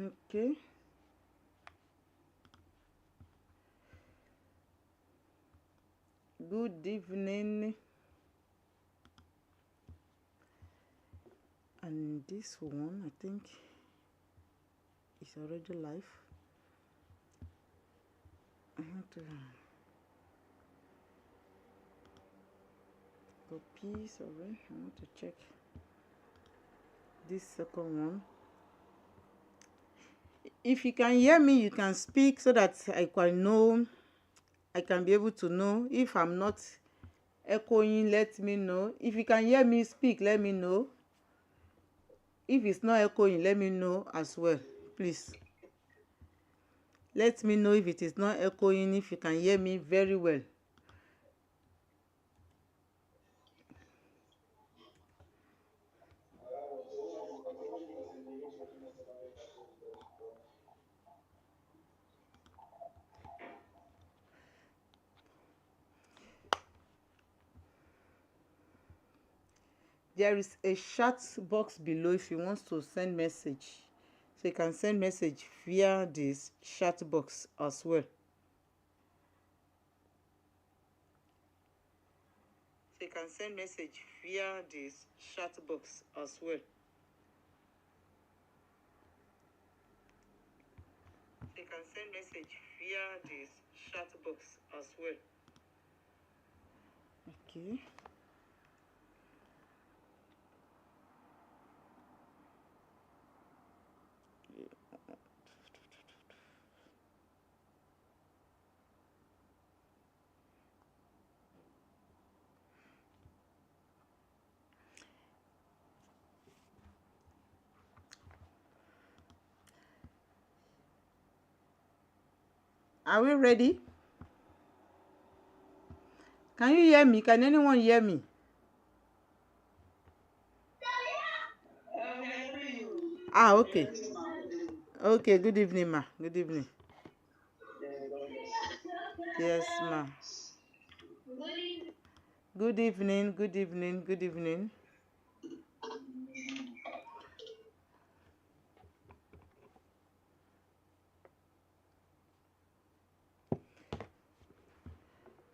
Okay. Good evening. And this one, I think, is already live. I have to copy. Sorry, I want to check this second one. If you can hear me, you can speak so that I can know. I can be able to know. If I'm not echoing, let me know. If you can hear me speak, let me know. If it's not echoing, let me know as well, please. Let me know if it is not echoing, if you can hear me very well. There is a chat box below if you want to send message. So you can send message via this chat box as well. So you can send message via this chat box as well. So you can send message via this chat box as well. Okay. Are we ready? Can you hear me? Can anyone hear me? Okay. Okay, good evening, ma. Good evening. Yes, ma. Good evening, good evening, good evening.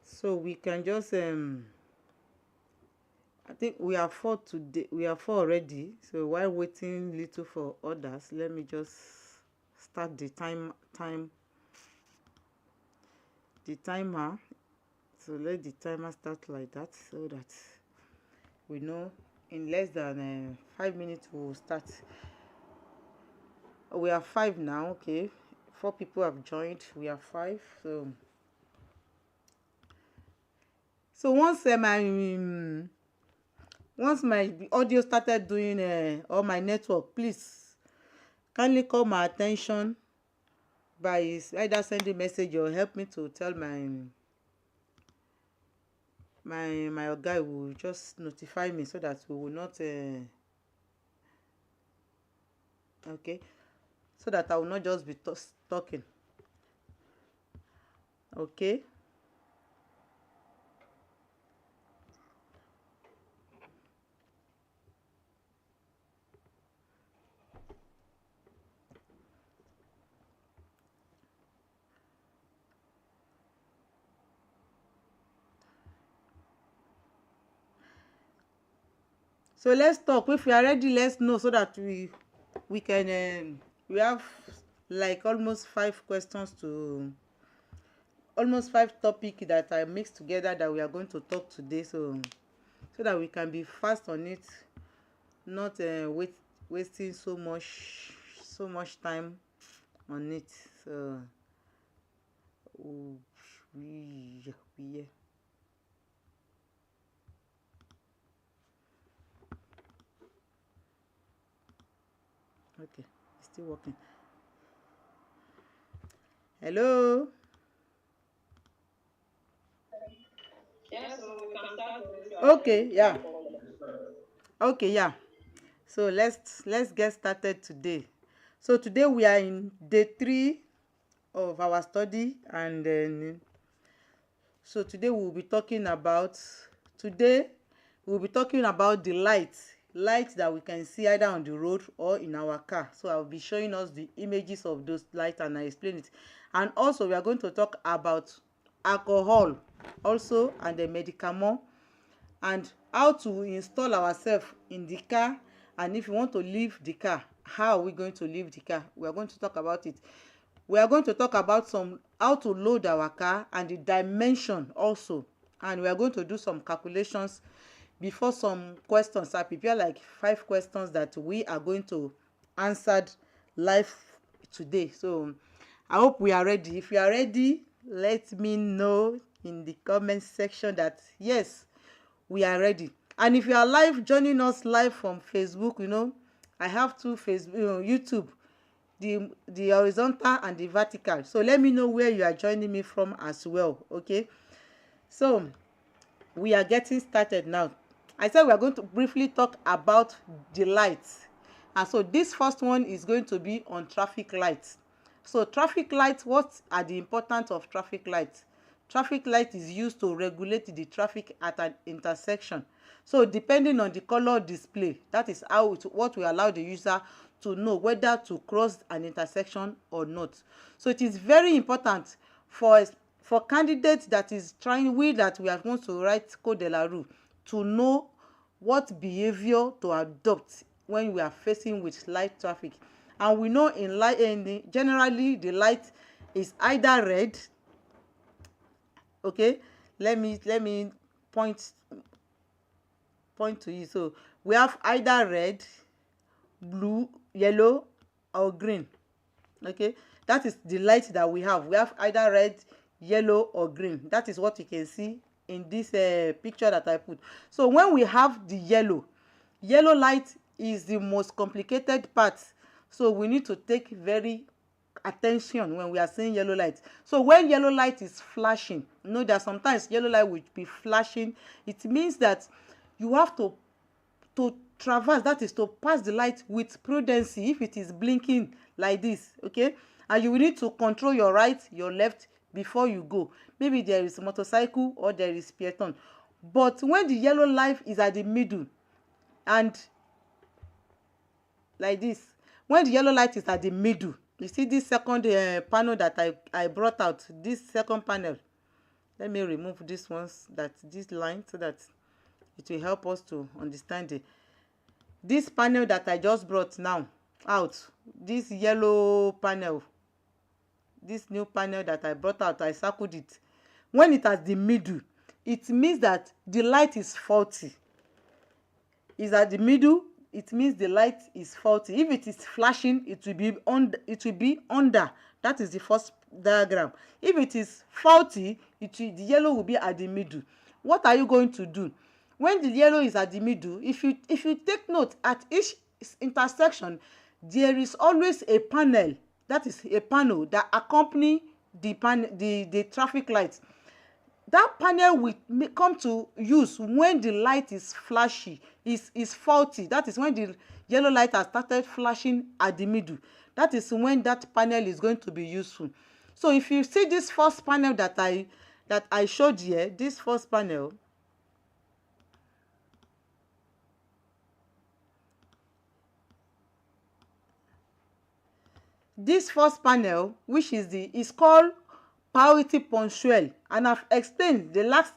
So we can just I think we are 4 today. We are 4 already. So while waiting little for others, let me just start the timer. So let the timer start like that so that we know in less than 5 minutes we'll start. We are 5 now. Okay, 4 people have joined. We are 5. So once my audio started doing or my network, please kindly call my attention by either sending message or help me to tell my guy will just notify me so that we will not okay, so that I will not just be talking. Okay. So let's talk. If we are ready, let's know so that we can we have like almost 5 questions to almost 5 topics that I mixed together that we are going to talk today, so that we can be fast on it, not wasting so much time on it. So yeah. Okay, it's still working. Hello. Yes, so we can start. Okay, yeah. Okay, yeah. So let's get started today. So today we are in day 3 of our study, and then so today we'll be talking about the light lights that we can see either on the road or in our car. So I'll be showing us the images of those lights and I explain it. And also we are going to talk about alcohol also and the medicament and how to install ourselves in the car, and if you want to leave the car, how are we going to leave the car? We are going to talk about it. We are going to talk about some how to load our car and the dimension also, and we are going to do some calculations before some questions. I prepare like 5 questions that we are going to answer live today. So I hope we are ready. If you are ready, let me know in the comment section that yes, we are ready. And if you are live, joining us live from Facebook, I have 2 Facebook, YouTube, the horizontal and the vertical. So let me know where you are joining me from as well. Okay, so we are getting started now. I said we are going to briefly talk about the lights, and so this first one is going to be on traffic lights. So traffic lights, what are the importance of traffic lights? Traffic light is used to regulate the traffic at an intersection. So depending on the color display, that is what will allow the user to know whether to cross an intersection or not. So it is very important for candidates that is trying, that we are going to write Codedelaroute, to know what behavior to adopt when we are facing with light traffic. And we know generally the light is either red. Okay, let me point to you. So we have either red, blue, yellow or green. Okay, that is the light that we have. We have either red, yellow or green. That is what you can see in this picture that I put. So when we have the yellow light is the most complicated part, so we need to take very attention when we are seeing yellow light. So when yellow light is flashing, know that sometimes yellow light will be flashing. It means that you have to traverse, that is to pass the light with prudency. If it is blinking like this, okay, and you will need to control your right, your left before you go. Maybe there is a motorcycle or there is peloton. But when the yellow light is at the middle, and like this, when the yellow light is at the middle, you see this second panel that I brought out, this second panel. Let me remove this line so that it will help us to understand this panel that I just brought now out, this yellow panel, this new panel that I brought out, I circled it. When it has the middle, it means that the light is faulty. Is at the middle, it means the light is faulty. If it is flashing, it will be under. That is the first diagram. If it is faulty, the yellow will be at the middle. What are you going to do when the yellow is at the middle? If you take note, at each intersection there is always a panel, that is a panel that accompany the traffic light. That panel will come to use when the light is flashy, is faulty. That is when the yellow light has started flashing at the middle. That is when that panel is going to be useful. So if you see this first panel that I showed here, this first panel, which is called priority punctual, and I've explained the last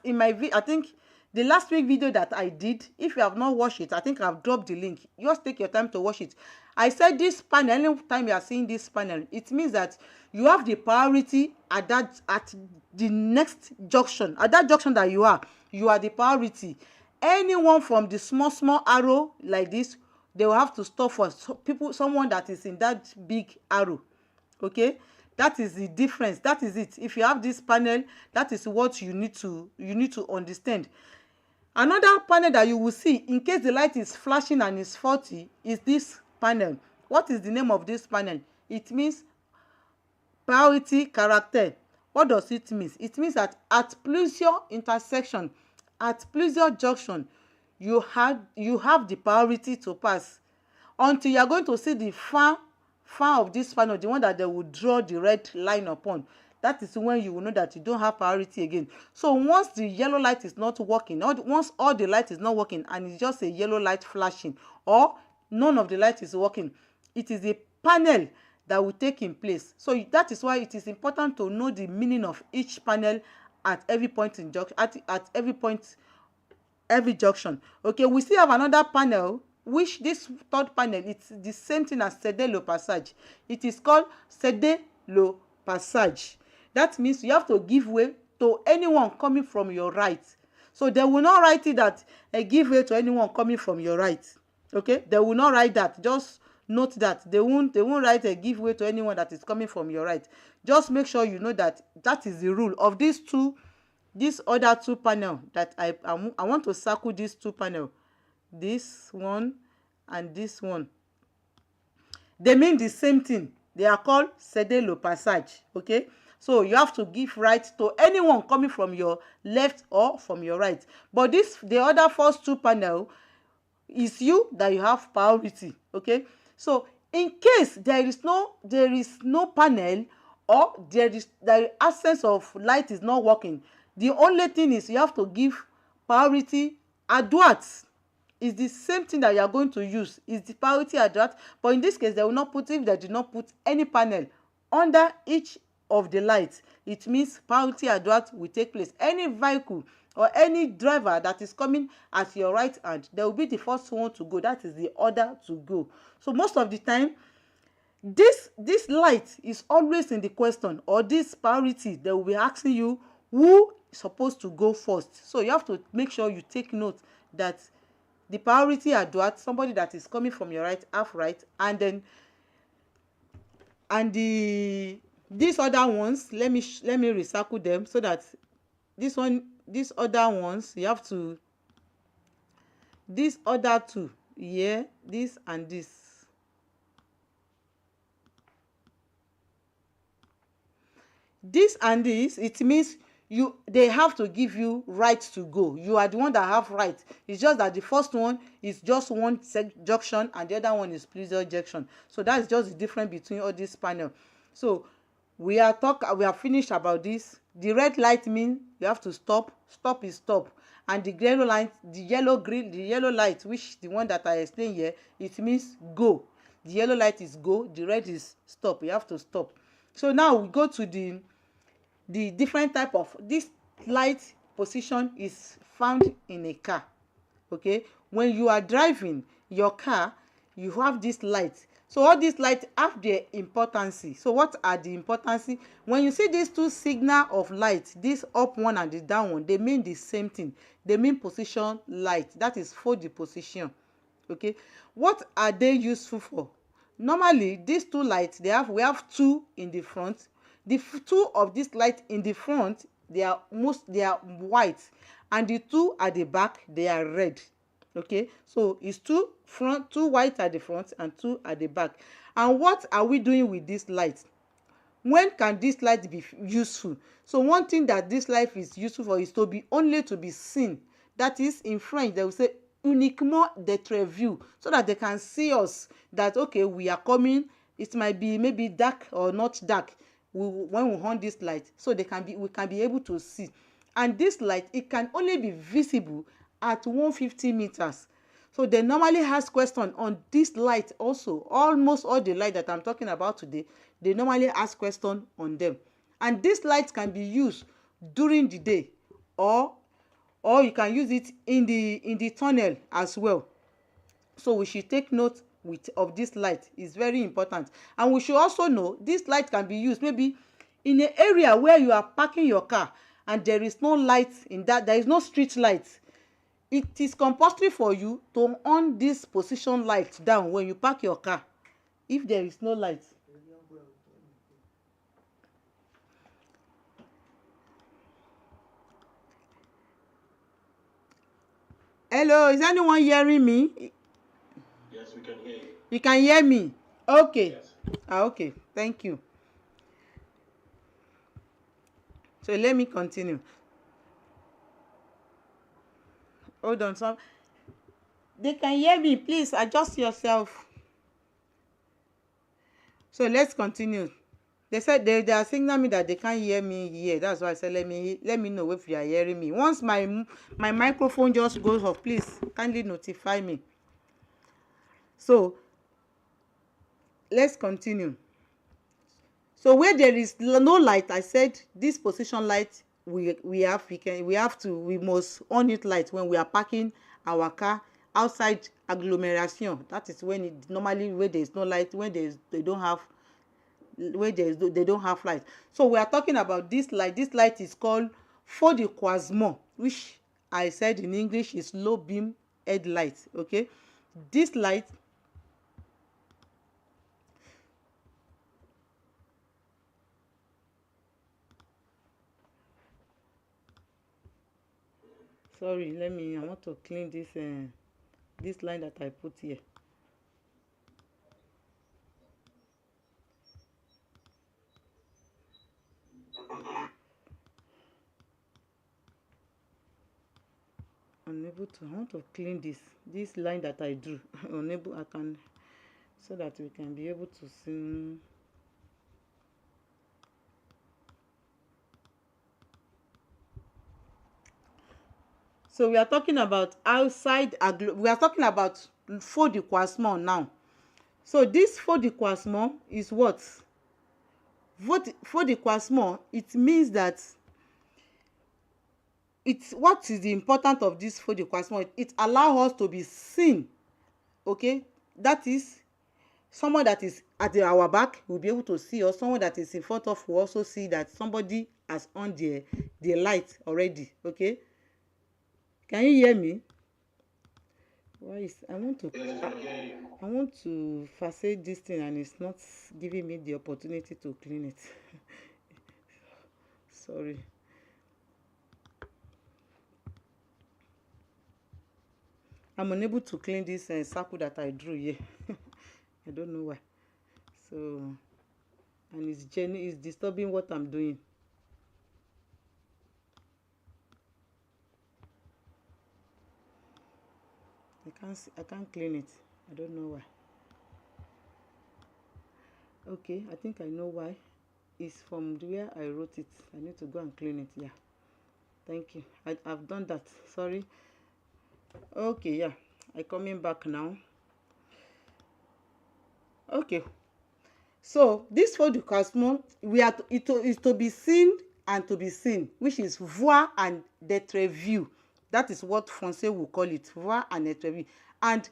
week video that I did. If you have not watched it, I think I've dropped the link. Just take your time to watch it. I said this panel, anytime you are seeing this panel, it means that you have the priority at the next junction. At that junction that you are the priority. Anyone from the small arrow like this, they will have to stop for someone that is in that big arrow. Okay, that is the difference. That is it. If you have this panel, that is what you need to understand. Another panel that you will see in case the light is flashing and is faulty is this panel. What is the name of this panel? It means priority character. What does it mean? It means that at pleasure intersection, at pleasure junction, you have the priority to pass until you are going to see the far of this panel, the one that they will draw the red line upon. that is when you will know that you don't have priority again. So once the yellow light is not working, or once all the light is not working and it's just a yellow light flashing, or none of the light is working, it is a panel that will take in place. So that is why it is important to know the meaning of each panel at every point in at every junction. Okay, we still have another panel, which this third panel, it's the same thing as céder passage. It is called céder passage. That means you have to give way to anyone coming from your right. So they will not write it that give way to anyone coming from your right. Okay, they will not write that. Just note that they won't write a give way to anyone that is coming from your right. Just make sure you know that that is the rule of these other two panel that I want to circle these two panel, this one and this one. They mean the same thing. They are called céder passage. Okay, so you have to give right to anyone coming from your left or from your right. But the other first two panel is you that you have priority. Okay, so in case there is no panel, or the absence of light is not working, the only thing is you have to give priority à droite. Is the same thing that you are going to use, is the priority à droite, but in this case they will not put, if they do not put any panel under each of the lights, it means priority à droite will take place. Any vehicle or any driver that is coming at your right hand, they will be the first one to go. That is the order to go. So most of the time, this light is always in the question, or this priority, they will be asking you who is supposed to go first. So you have to make sure you take note that the priority à droite, somebody that is coming from your right, half right, and then these other ones, let me recycle them, so that these other ones, you have to, these other two, yeah, this and this. This and this, it means they have to give you right to go. You are the one that have right. It's just that the first one is just one junction and the other one is pleasure junction. So that's just the difference between all this panel. So we are finished about this. The red light means you have to stop. Stop is stop. And the yellow light, the yellow light, which the one that I explained here, it means go. The yellow light is go, the red is stop. You have to stop. So now we go to the different type of this light position is found in a car. Okay, when you are driving your car, you have this light. So all these lights have their importance. So what are the importance? When you see these two signal of light, this up one and the down one, they mean the same thing. They mean position light. That is for the position. Okay, what are they useful for? Normally these two lights, we have two in the front. The two of this light in the front, they are white, and the two at the back, they are red. Okay, so it's two white at the front and two at the back. And what are we doing with this light? When can this light be useful? So one thing that this light is useful for is only to be seen. That is, in French they will say uniquement d'être vu, so that they can see us, that okay, we are coming. It might be maybe dark or not dark when we on this light, so we can be able to see. And this light, it can only be visible at 150 meters. So they normally ask question on this light also. Almost all the light that I'm talking about today, they normally ask question on them. And this light can be used during the day, or you can use it in the tunnel as well. So we should take note of this light. Is very important. And we should also know this light can be used maybe in an area where you are parking your car and there is no light in that, there is no street light. It is compulsory for you to on this position light down when you park your car if there is no light. Hello, is anyone hearing me? Yes, we can hear you. You can hear me? Okay. Yes. Okay, thank you. So let me continue. Hold on, some. They can hear me. Please adjust yourself. So let's continue. They said they are signaling me that they can't hear me here. That's why I said let me know if you are hearing me. Once my microphone just goes off, please kindly notify me. So let's continue. So where there is no light, I said this position light we must on it light when we are parking our car outside agglomeration. That is when it normally where there is no light, when they don't have light. So we are talking about this light. This light is called feu de croisement, which I said in English is low beam headlight. Okay, this light sorry, I want to clean this line that I put here. I want to clean this line that I drew. I can, so that we can be able to see. So we are talking about outside, we are talking about feu de croisement now. So this feu de croisement is what? Feu de croisement, it means that what is the importance of this feu de croisement? It allows us to be seen. Okay, that is someone that is at our back will be able to see us. Someone that is in front of will also see that somebody has on the light already. Okay, can you hear me? I want to facilitate this thing and it's not giving me the opportunity to clean it. Sorry. I'm unable to clean this circle that I drew here. I don't know why. So, and it's disturbing what I'm doing. I can't clean it. I don't know why. Okay, I think I know why. It's from where I wrote it. I need to go and clean it. Yeah. Thank you. I've done that. Sorry. Okay, yeah. I'm coming back now. Okay. So this feu de croisement, is to be seen and to be seen, which is voir and d'être vu. That is what Francais will call it, voir and d'être vu. And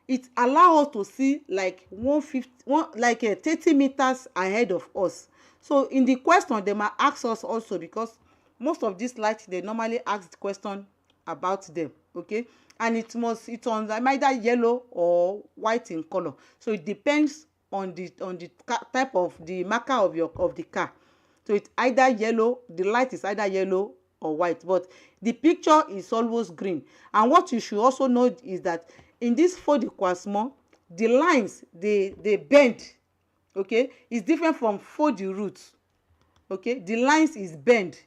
it allows us to see like 30 meters ahead of us. So in the question, they might ask us also, because most of these lights, they normally ask the question about them. Okay, and it's on either yellow or white in color. So it depends on the type of the marker of the car. So it's either yellow, the light is either yellow or white, but the picture is always green. And what you should also know is that in this feu de croisement, the lines they bend. Okay, it's different from feu de route. Okay, the lines is bent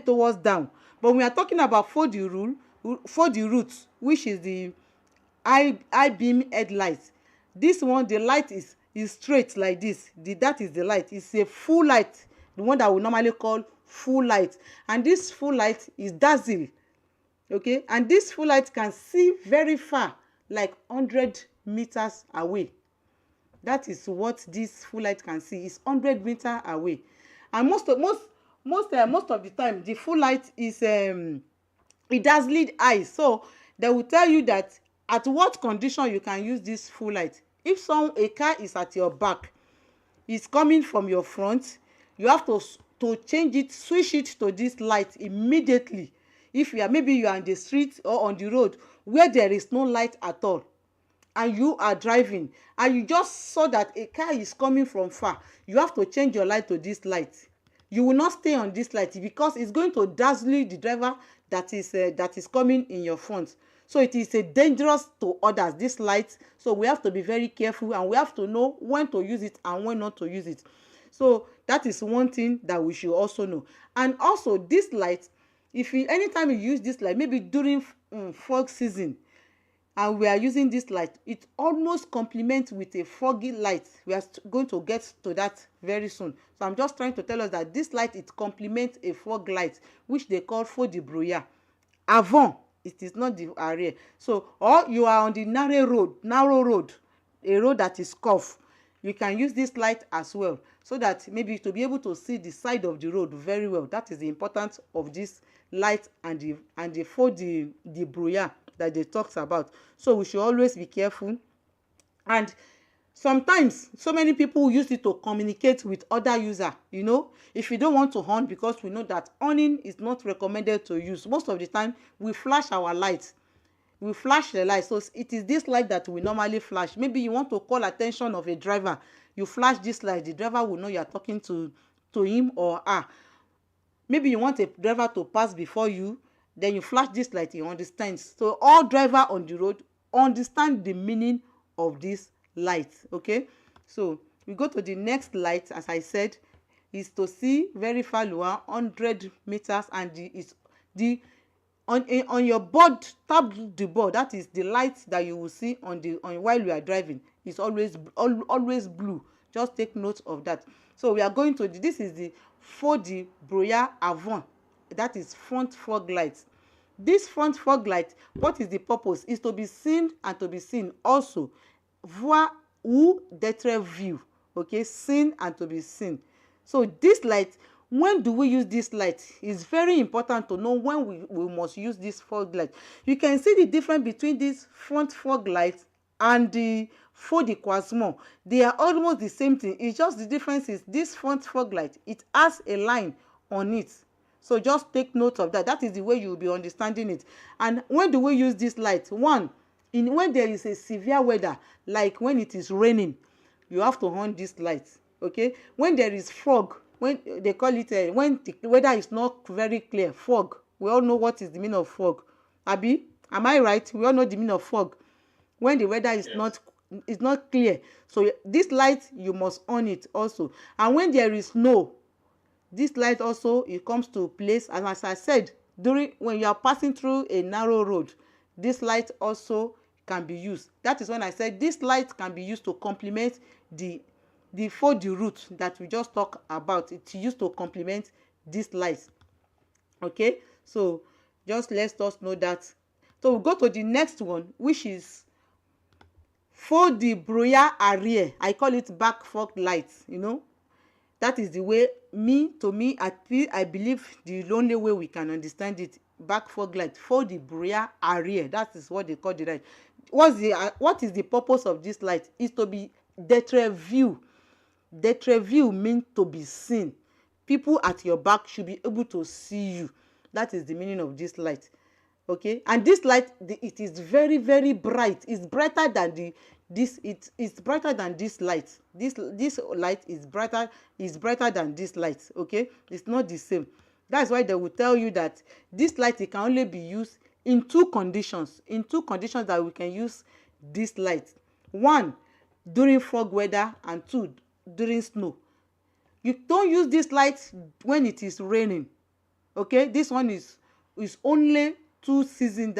towards down. But we are talking about feu de route, which is the high beam headlight. This one, the light is straight like this. That is the light. It's a full light, the one that we normally call full light. And this full light is dazzle. Okay, and this full light can see very far, like 100 meters away. That is what this full light can see. It's 100 meters away. And most of the time, the full light is it does lead eyes. So they will tell you that at what condition you can use this full light. If a car is at your back, it's coming from your front, you have to change it, switch it to this light immediately. If maybe you are in the street or on the road where there is no light at all, and you are driving and you just saw that a car is coming from far, you have to change your light to this light. You will not stay on this light because it's going to dazzle the driver that is coming in your front. So it is dangerous to others, this light. So we have to be very careful and we have to know when to use it and when not to use it. So that is one thing that we should also know. And also this light, anytime you use this light, maybe during fog season, and we are using this light, it almost complements with a foggy light. We are going to get to that very soon. So I'm just trying to tell us that this light, it complements a fog light, which they call faux de brouillard. Avant, it is not the arrière. So, or you are on the narrow road, a road that is curved, you can use this light as well, so that maybe to be able to see the side of the road very well. That is the importance of this light and the faux de brouillard that they talks about. So we should always be careful. And sometimes so many people use it to communicate with other user. If you don't want to horn, because we know that horning is not recommended to use. Most of the time we flash our lights, we flash the light. So it is this light that we normally flash. Maybe you want to call attention of a driver, you flash this light, the driver will know you are talking to him or her. Maybe you want a driver to pass before you, then you flash this light, he understands. So all driver on the road understand the meaning of this light. Okay, so we go to the next light. As I said, is to see very far lower, 100 meters, and on your board, tap the board. That is the light that you will see on while you are driving. It's always blue. Just take note of that. So we are going to this is the faux de brouillard avant. That is front fog light. This front fog light, what is the purpose? Is to be seen and to be seen also. Voir ou d'être vu. Okay, seen and to be seen. So this light, when do we use this light? It's very important to know when we must use this fog light. You can see the difference between this front fog light and the faux de croisement. They are almost the same thing. It's just the difference is this front fog light, it has a line on it. So just take note of that. That is the way you will be understanding it. And when do we use this light? One, when there is a severe weather, like when it is raining, you have to on this light. Okay, when there is fog, when they call it when the weather is not very clear, fog. We all know what is the meaning of fog. Abi, am I right? We all know the meaning of fog. When the weather is not clear, so this light you must on it also. And when there is snow, this light also, it comes to place. And as I said, when you are passing through a narrow road, this light also can be used. That is when I said this light can be used to complement the faux de route that we just talked about. It's used to complement this light. Okay, so just let us know that. So we'll go to the next one, which is faux de brouillard arrière. I call it back fog light. That is the way I believe the only way we can understand it. Back fog light, faux de brouillard arrière. That is what they call the light. What is the purpose of this light? Is to be d'être vu. D'être vu means to be seen. People at your back should be able to see you. That is the meaning of this light. Okay, and this light, it is very, very bright. It's brighter than it's brighter than this light. This light is brighter than this light. Okay, it's not the same. That's why they will tell you that this light, it can only be used in two conditions. In two conditions that we can use this light. One, during fog weather, and two, during snow. You don't use this light when it is raining. Okay, this one is only two seasons,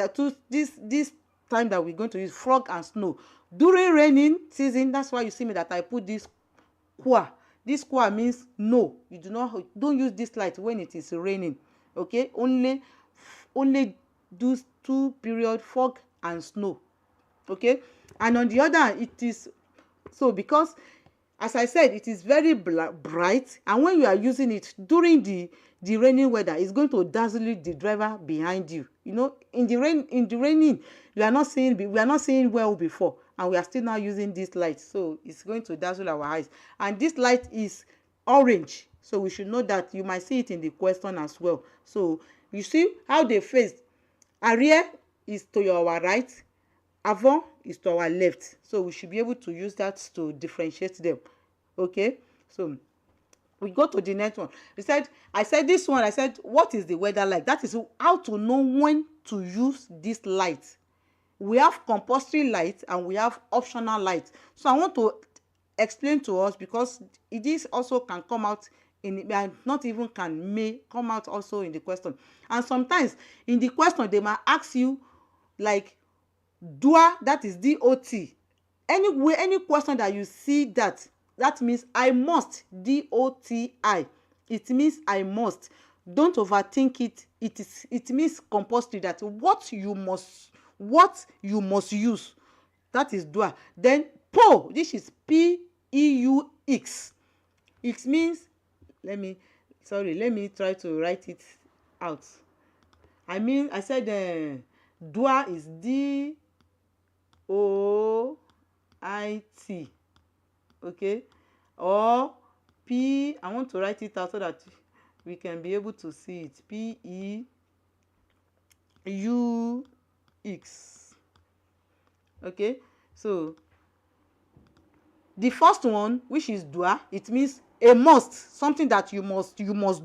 this time that we're going to use fog and snow. During raining season, that's why you see me that I put this qua. This qua means no, you don't use this light when it is raining. Okay, only those two period, fog and snow. Okay, and on the other hand, it is so because, as I said, it is very bright, and when you are using it during the raining weather, it's going to dazzle the driver behind you. In the raining, we are not seeing well before, and we are still now using this light, so it's going to dazzle our eyes. And this light is orange, so we should know that. You might see it in the question as well. So you see how they face. Arrière is to our right, avant is to our left, so we should be able to use that to differentiate them. Okay, so we go to the next one. I said this one, I said, what is the weather like? That is how to know when to use this light. We have compulsory light and we have optional light. So I want to explain to us, because this also can come out may come out also in the question. And sometimes in the question they might ask you, like, Doit, that is D-O-T. Any question that you see that means I must, D-O-T-I. It means I must. Don't overthink it. It means compulsory, that what you must use. That is doit. Then po, this is P-E-U-X. It means, let me try to write it out. I said doit is D-O-I-T. Okay, or P, I want to write it out so that we can be able to see it. P-E-U-X. Okay, so the first one, which is doit, it means a must, something that you must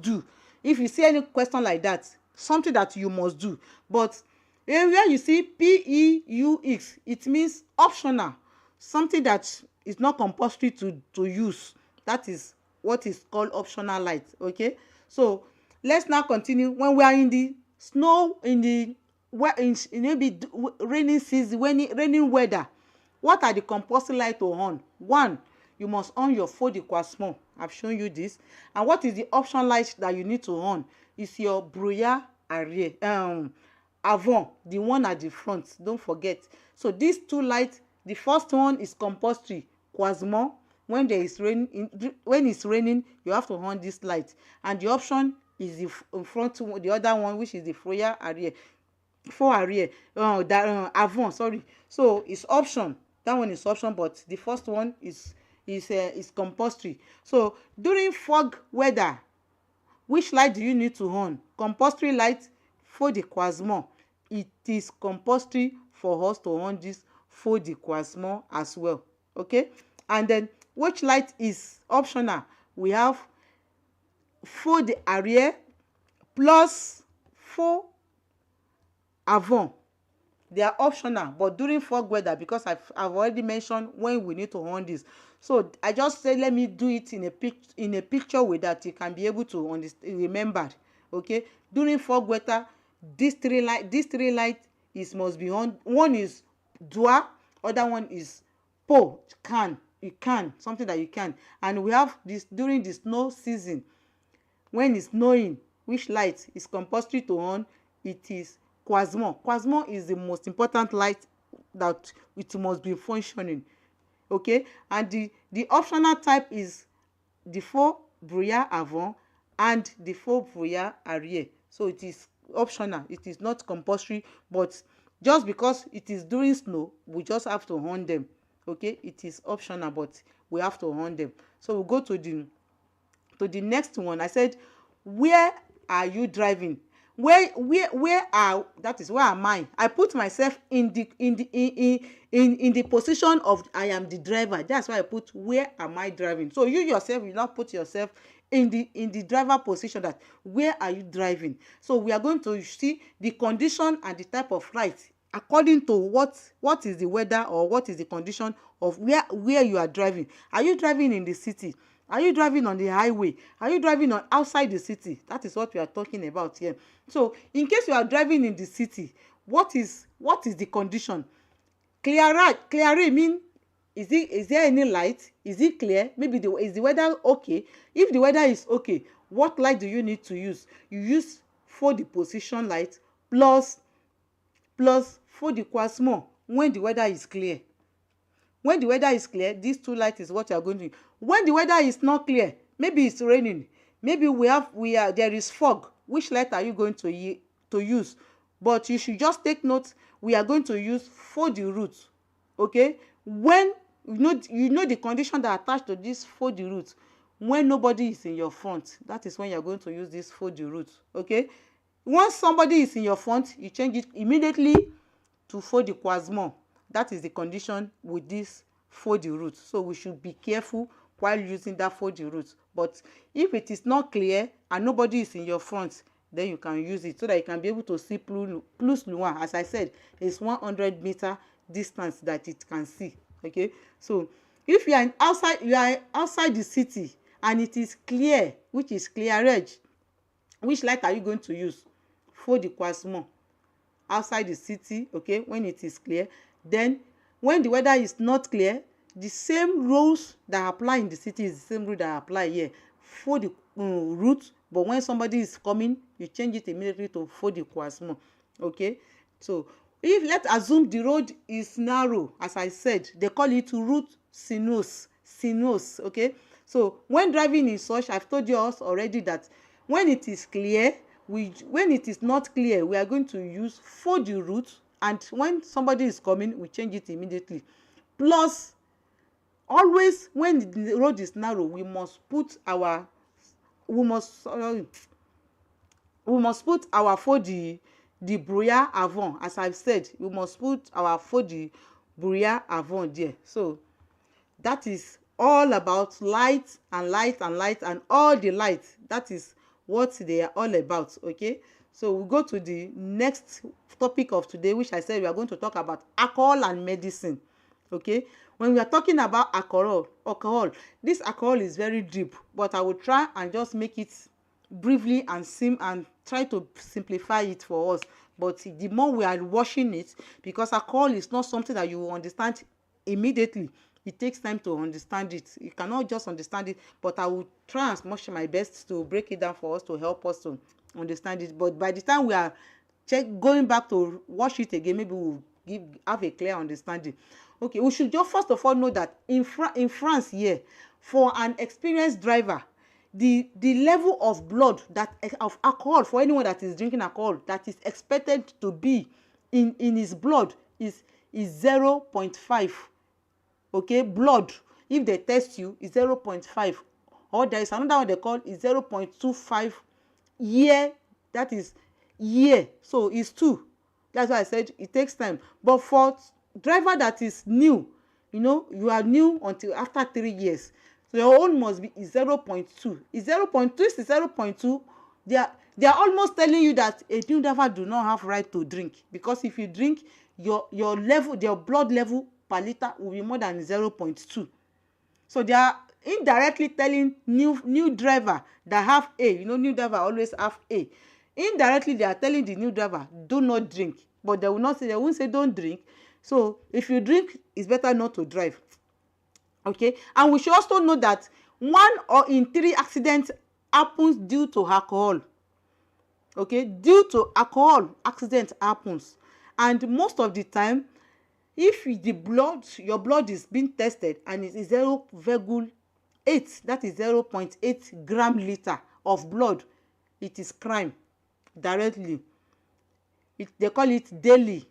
do. If you see any question like that, something that you must do. But where you see P-E-U-X, it means optional, something that is not compulsory to use. That is what is called optional light. Okay, so let's now continue. When we are in the snow, in maybe raining season, raining weather, what are the compulsory light to on? One, you must on your feu de croissant. I've shown you this. And what is the option light that you need to on? Is your brouillard arrière, avant, the one at the front. Don't forget. So these two lights, the first one is compulsory, croisement. When there is rain, when it's raining, you have to on this light. And the option is the front, the other one, which is the brouillard arrière, faux arrière, avant. Sorry. So it's option. That one is option, but the first one is compulsory. So during fog weather, which light do you need to on? Compulsory light, feu de croisement. It is compulsory for us to on this feu de croisement as well. Okay, and then which light is optional? We have feu de arrière plus feu avant. They are optional, but during fog weather, because I've already mentioned when we need to on this. So I just say let me do it in a picture way that you can be able to understand, remember. Okay, during fog weather, these three light must be on. One is doit, other one is po, something that you can. And we have this during the snow season, when it's snowing, which light is compulsory to on? It is croisement. Croisement is the most important light that it must be functioning. Okay, and the optional type is the faux brouillard avant and the faux brouillard arrière. So it is optional, it is not compulsory, but just because it is during snow, we just have to on them. Okay, it is optional, but we have to on them. So we'll go to the next one. I said, where are you driving? Where am I? I put myself in the position of I am the driver. That's why I put where am I driving. So you yourself will not put yourself in the driver position, that where are you driving. So we are going to see the condition and the type of light according to what is the weather, or what is the condition of where you are driving. Are you driving in the city? Are you driving on the highway? Are you driving outside the city? That is what we are talking about here. So in case you are driving in the city, what is the condition? Clear mean, is there any light? Is it clear? Maybe is the weather okay? If the weather is okay, what light do you need to use? You use for the position light plus for the croisement when the weather is clear. When the weather is clear, these two lights is what you are going to use. When the weather is not clear, maybe it's raining, maybe there is fog, which light are you going to use? But you should just take note, we are going to use for the route. Okay, when you know the condition that attached to this for the route, when nobody is in your front, that is when you are going to use this for the route. Okay, once somebody is in your front, you change it immediately to for the croisement. That is the condition with this for the route. So we should be careful while using that for the route. But if it is not clear and nobody is in your front, then you can use it so that you can be able to see plus loin. As I said, it's 100-meter distance that it can see. Okay, so if you are outside the city and it is clear, which is clearage, which light are you going to use? For the croisement. outside the city, okay, when it is clear. Then when the weather is not clear, the same rules that apply in the city is the same rule that apply here for the route. But when somebody is coming, you change it immediately to for the croisement. Okay, so if let's assume the road is narrow, as I said, they call it route sinuous. Okay, so when driving in such, I've told you us already that when it is clear, when it is not clear, we are going to use for the route, and when somebody is coming, we change it immediately. Plus, always when the road is narrow, we must put our for the brouillard avant. As I've said, we must put our for the brouillard avant there. So that is all about light and all the light. That is what they are all about. Okay, so we go to the next topic of today, which I said we are going to talk about alcohol and medicine. Okay, when we are talking about alcohol, this alcohol is very deep, but I will try and just make it briefly and try to simplify it for us. But the more we are washing it, because alcohol is not something that you will understand immediately, it takes time to understand it. You cannot just understand it, but I will try as much my best to break it down for us to help us to understand it. But by the time we are going back to wash it again, maybe we'll have a clear understanding. Okay, we should just first of all know that in France here, for an experienced driver, the level of blood of alcohol for anyone that is drinking alcohol that is expected to be in his blood is 0.5. Okay, blood, if they test you, is 0.5, or there is another one they call is 0.25 year. That is year, so it's 2. That's why I said it takes time. But for driver that is new, you are new until after 3 years, so your own must be 0.2. Is 0.2 is 0.2. They are almost telling you that a new driver do not have right to drink, because if you drink, your blood level per liter will be more than 0.2. So they are indirectly telling new driver that have A, new driver always have A. Indirectly they are telling the new driver, do not drink, but they won't say don't drink. So if you drink, it's better not to drive. Okay, and we should also know that 1 in 3 accidents happens due to alcohol. Okay, due to alcohol, accident happens, and most of the time, if your blood is being tested and it is 0.8, that is 0.8 gram liter of blood, it is crime directly. They call it daily.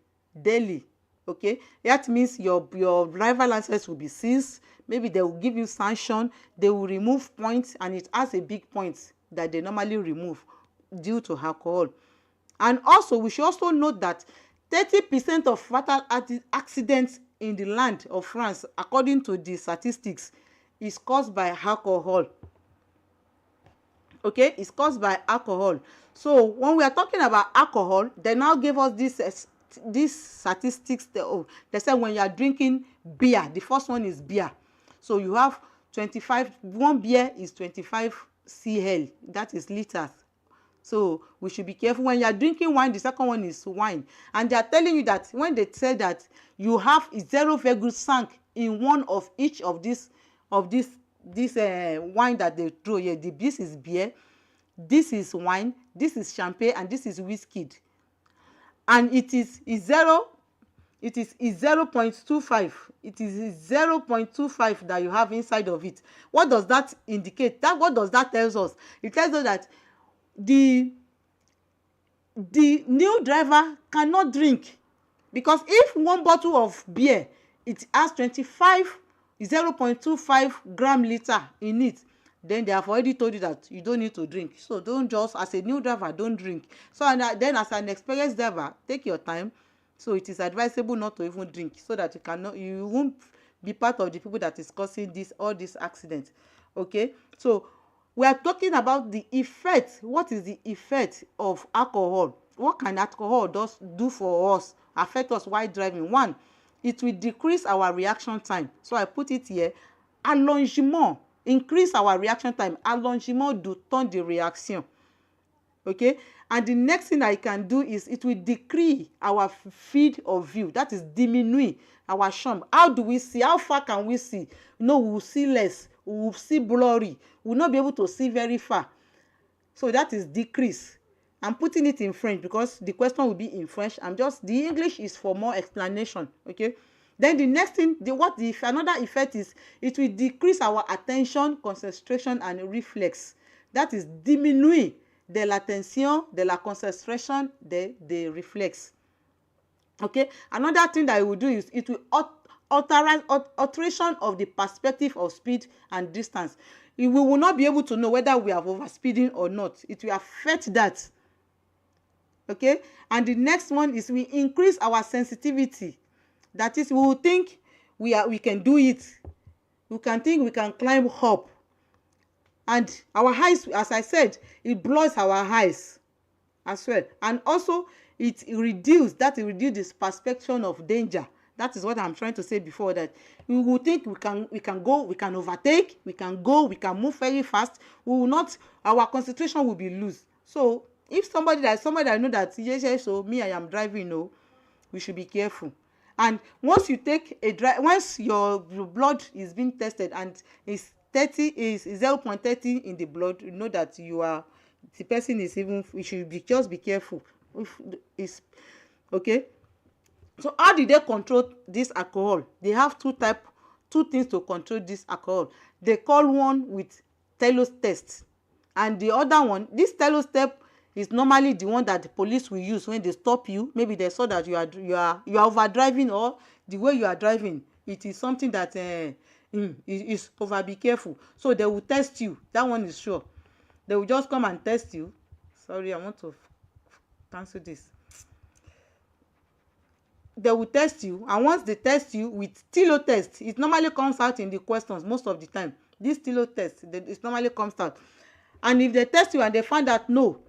Okay, that means your driver license will be seized. Maybe they will give you sanction, they will remove points, and it has a big point that they normally remove due to alcohol. And also, we should also note that 30% of fatal accidents in the land of France, according to the statistics, is caused by alcohol. Okay, it's caused by alcohol. So when we are talking about alcohol, they now give us these statistics. They say when you are drinking beer, the first one is beer. So you have 25, one beer is 25 cl, that is liters. So we should be careful. When you are drinking wine, the second one is wine. And they are telling you that when they say that you have 0.5 in one of each of this wine that they throw here. This is beer, this is wine, this is champagne, and this is whiskey. And it is 0.25. It is 0.25 that you have inside of it. What does that indicate? What does that tell us? It tells us that the new driver cannot drink, because if one bottle of beer, it has 0.25 gram liter in it, then they have already told you that you don't need to drink. So don't just, as a new driver, don't drink. So then as an experienced driver, take your time. So it is advisable not to even drink, so that you won't be part of the people that is causing all these accidents. Okay, so we are talking about the effect. What is the effect of alcohol? What can alcohol do for us, affect us while driving? 1, it will decrease our reaction time. So I put it here, allongement, increase our reaction time. Allongement du temps de réaction. Okay, and the next thing I can do is it will decrease our field of view, that is diminish our champ. How do we see? How far can we see? No, we will see less, we will see blurry, we will not be able to see very far. So that is decrease. I'm putting it in French because the question will be in French. The English is for more explanation. Okay, then the next thing, another effect is it will decrease our attention, concentration and reflex. That is diminuer de l'attention, de la concentration, de reflex. Okay, another thing that it will do is it will alteration of the perspective of speed and distance. We will not be able to know whether we are overspeeding or not. It will affect that. Okay, and the next one is we increase our sensitivity. That is, we will think we can do it. We can think we can climb up. And our eyes, as I said, it blurs our eyes as well. And also it reduces this perception of danger. That is what I'm trying to say before, that we will think we can go, we can overtake, we can go, we can move very fast. We will not, our concentration will be loose. So if somebody that know that yes, so me, I am driving, no, we should be careful. And once you take a drive, once your blood is being tested and is 0.30 in the blood, you know that the person is even, we should just be careful. If it's okay. So how did they control this alcohol? They have two things to control this alcohol. They call one with telos test, and the other one, this telos test is normally the one that the police will use when they stop you. Maybe they saw that you are over driving, or the way you are driving, it is something that is over. Be careful. So they will test you. That one is sure. They will just come and test you. Sorry, I want to cancel this. They will test you, and once they test you with telo test, it normally comes out in the questions most of the time. This telo test, it normally comes out. And if they test you and they find that no,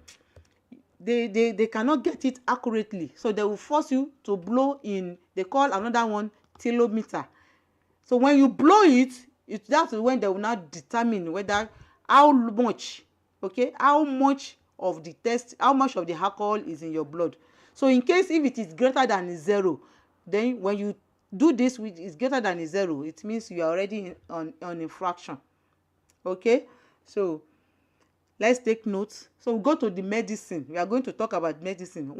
they cannot get it accurately, so they will force you to blow in, they call another one telometer. So when you blow it, that's when they will now determine whether how much of the test, how much of the alcohol is in your blood. So in case if it is greater than 0, then when you do this, which is greater than 0, it means you are already on infraction. Okay, so let's take notes. So we go to the medicine. We are going to talk about medicine.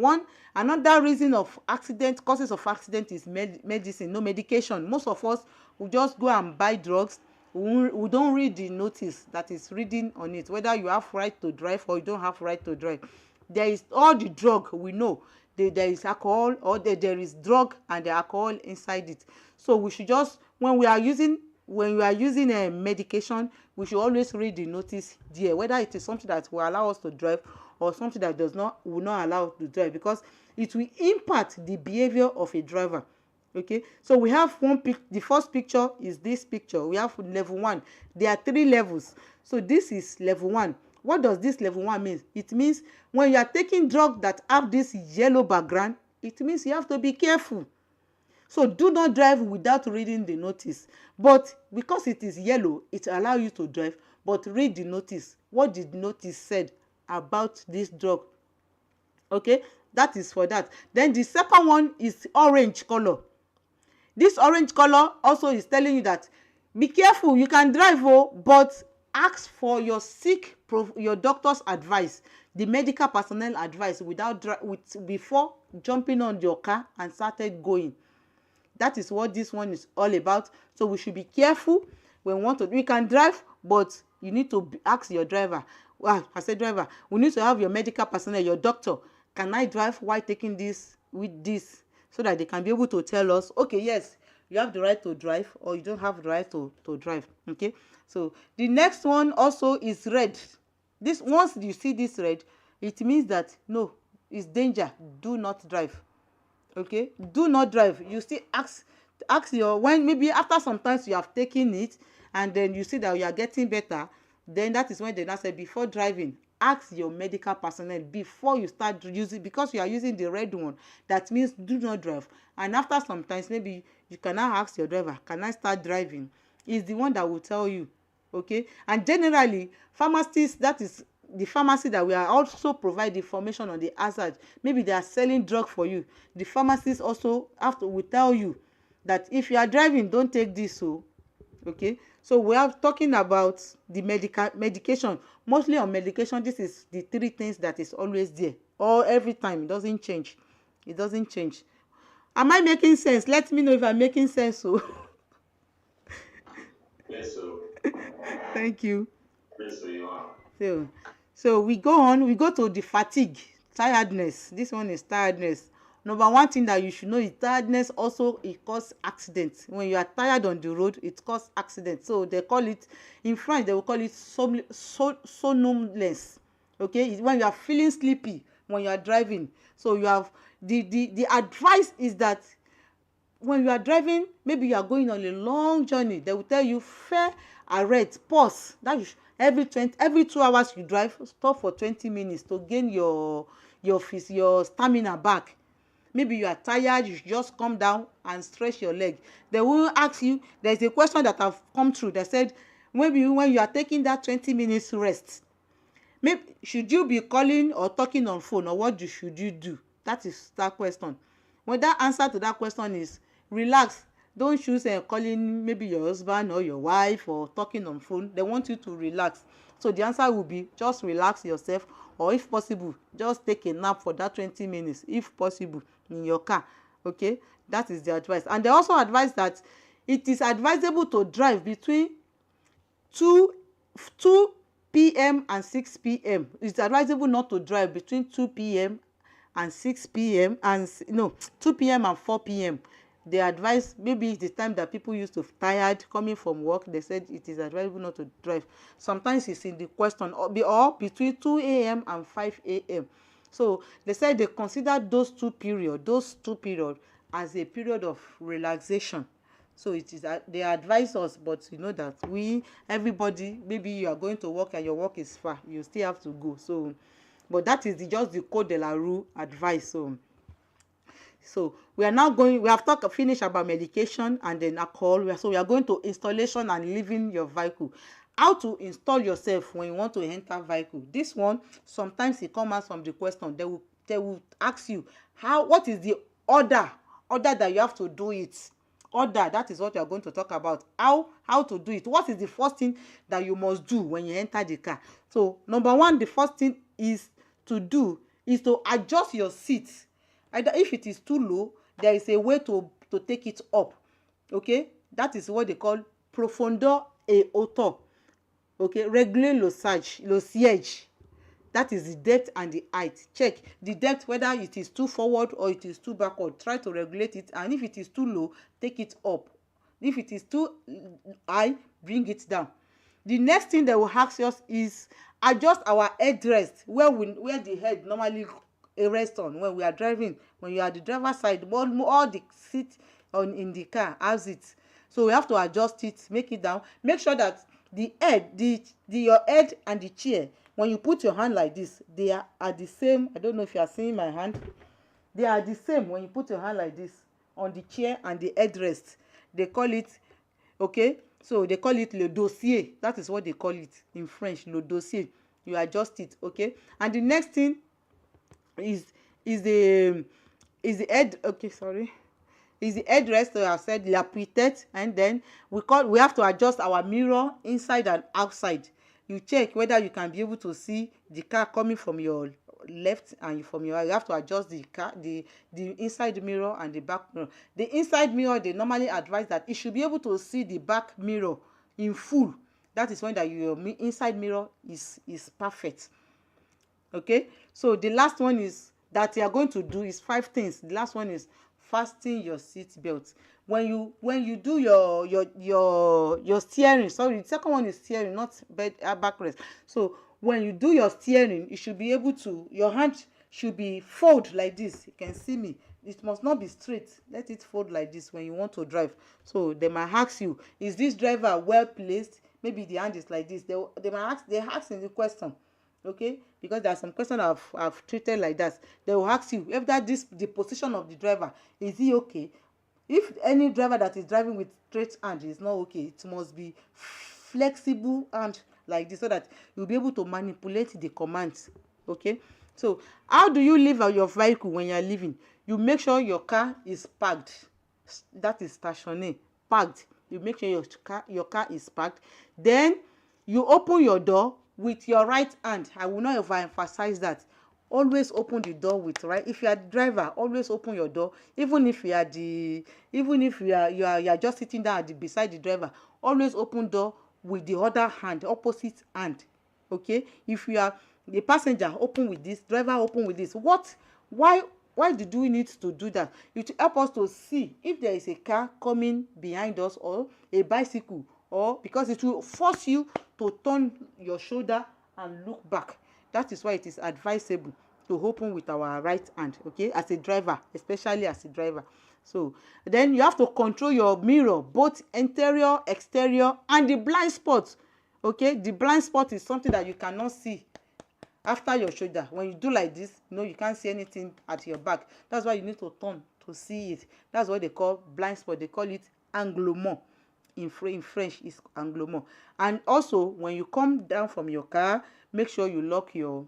Another reason of accident, causes of accident is medicine, no medication. Most of us will just go and buy drugs. We don't read the notice that is reading on it, whether you have right to drive or you don't have right to drive. There is all the drug, we know there is alcohol, or there is drug and the alcohol inside it. So we should just, when we are using a medication, we should always read the notice there, whether it is something that will allow us to drive or something that will not allow us to drive, because it will impact the behavior of a driver. Okay, so we have the first picture is this picture. We have level 1. There are 3 levels. So this is level 1. What does this level 1 mean? It means when you are taking drugs that have this yellow background, it means you have to be careful. So do not drive without reading the notice. But because it is yellow, it allows you to drive. But read the notice. What did the notice said about this drug? Okay, that is for that. Then the second one is orange color. This orange color also is telling you that be careful, you can drive, but ask for your doctor's advice, the medical personnel advice, before jumping on your car and started going. That is what this one is all about. So we should be careful when we can drive, but you need to ask your driver. Well, I said driver. We need to have your medical personnel, your doctor. Can I drive while taking this with this? So that they can be able to tell us, okay, yes, you have the right to drive, or you don't have the right to drive. Okay, so the next one also is red. Once you see this red, it means that no, it's danger. Do not drive. Okay, do not drive. You still ask when maybe after some times you have taken it and then you see that you are getting better, then that is when they now say before driving, ask your medical personnel before you start using, because you are using the red one. That means do not drive. And after some times, maybe you can now ask your driver, can I start driving? Is the one that will tell you. Okay, and generally pharmacists, that is the pharmacy that we are also provide information on the hazard. Maybe they are selling drug for you. The pharmacist also will tell you that if you are driving, don't take this. So okay, so we are talking about the medication. Mostly on medication, this is the three things that is always there, or every time. It doesn't change. It doesn't change. Am I making sense? Let me know if I'm making sense. So Yes, so. thank you. Yes, so you are. So we go on. We go to the fatigue, tiredness. This one is tiredness. Number one thing that you should know is tiredness also it causes accidents. When you are tired on the road, it causes accidents. So they call it, in French they will call it somnolence. Okay, when you are feeling sleepy when you are driving. So you have the advice is that when you are driving, maybe you are going on a long journey, they will tell you fair arrest, pause. That is every 2 hours you drive, stop for 20 minutes to gain your stamina back. Maybe you are tired, you just come down and stretch your leg. They will ask you, there's a question that have come through. They said, maybe when you are taking that 20 minutes rest, maybe should you be calling or talking on phone, or what should you do? That is that question. When that answer to that question is relax, don't choose calling maybe your husband or your wife or talking on phone. They want you to relax. So the answer will be just relax yourself, or if possible just take a nap for that 20 minutes if possible in your car. Okay, that is the advice. And they also advise that it is advisable to drive between 2 p.m. and 6 p.m. It's advisable not to drive between 2 p.m. and 6 p.m. and 2 p.m. and 4 p.m. They advise, maybe it's the time that people used to tired coming from work. They said it is advisable not to drive. Sometimes it's in the question, or between 2 a.m. and 5 a.m. So they said they consider those two periods as a period of relaxation. So it is they advise us, but you know that everybody, maybe you are going to work and your work is far, you still have to go. So but that is just the Codedelaroute advice. So we are now going, we have finished about medication and then alcohol. So we are going to installation and leaving your vehicle. How to install yourself when you want to enter vehicle. This one, sometimes it comes out from the question. They will ask you, what is the order that you have to do it. Order, that is what you are going to talk about. How to do it. What is the first thing that you must do when you enter the car? So number one, the first thing is to adjust your seat. Either if it is too low, there is a way to take it up. Okay, that is what they call profondeur et hauteur. Okay, réguler le siège. That is the depth and the height. Check the depth, whether it is too forward or it is too backward. Try to regulate it, and if it is too low, take it up. If it is too high, bring it down. The next thing they will ask us is adjust our headrest, where the head normally rests on when we are driving. When you are the driver's side, all the seat in the car has it. So we have to adjust it, make it down. Make sure that the head, your head and the chair, when you put your hand like this, they are the same. I don't know if you are seeing my hand. They are the same when you put your hand like this on the chair and the headrest. They call it, okay, so they call it le dossier. That is what they call it in French, le dossier. You adjust it, okay. And the next thing is the head, okay, sorry, is the headrest. So I said l'appui-tête, and then we have to adjust our mirror inside and outside. You check whether you can be able to see the car coming from your left and from your right. You have to adjust the inside mirror and the back mirror. The inside mirror, they normally advise that it should be able to see the back mirror in full. That is when that your inside mirror is perfect. Okay, so the last one is that you are going to do is 5 things. The last one is fasten your seat belt. When you do your steering, sorry, the second one is steering, not backrest. So when you do your steering, you should be able to, your hand should be fold like this. You can see me. It must not be straight. Let it fold like this when you want to drive. So they might ask you, is this driver well placed? Maybe the hand is like this. They ask in the question. Okay, because there are some questions I've treated like that. They will ask you whether the position of the driver, is he okay? If any driver that is driving with straight hand is not okay, it must be flexible hand like this, so that you'll be able to manipulate the commands. Okay, so how do you leave your vehicle when you're leaving? You make sure your car is parked. That is stationary, parked. You make sure your car is parked. Then you open your door with your right hand. I will not overemphasize that. Always open the door with right. If you are the driver, always open your door. Even if you are just sitting down beside the driver, always open door with the other hand, opposite hand. Okay, if you are the passenger, open with this, driver open with this. Why did we need to do that? It will help us to see if there is a car coming behind us, or a bicycle, or because it will force you to turn your shoulder and look back. That is why it is advisable to open with our right hand, okay, as a driver, especially as a driver. So then you have to control your mirror, both interior, exterior, and the blind spot. Okay, the blind spot is something that you cannot see after your shoulder. When you do like this, you can't see anything at your back. That's why you need to turn to see it. That's what they call blind spot. They call it anglement. In French is anglement. And also, when you come down from your car, make sure you lock your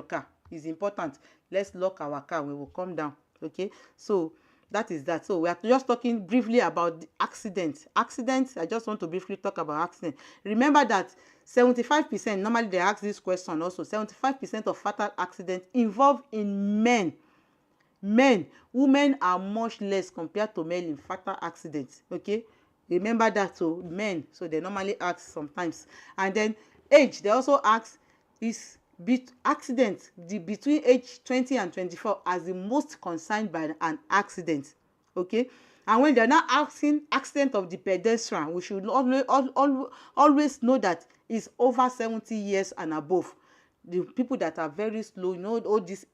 car. It's important. Let's lock our car when we come down. Okay, so that is that. So we are just talking briefly about the accidents. I just want to briefly talk about accident. Remember that 75%, normally they ask this question also, 75% of fatal accidents involve in men. Women are much less compared to men in fatal accidents. Okay, remember that. So men, so they normally ask sometimes. And then age, they also ask is accident between age 20 and 24 as the most concerned by an accident. Okay, and when they're not asking accident of the pedestrian, we should always know that it's over 70 years and above. The people that are very slow, all these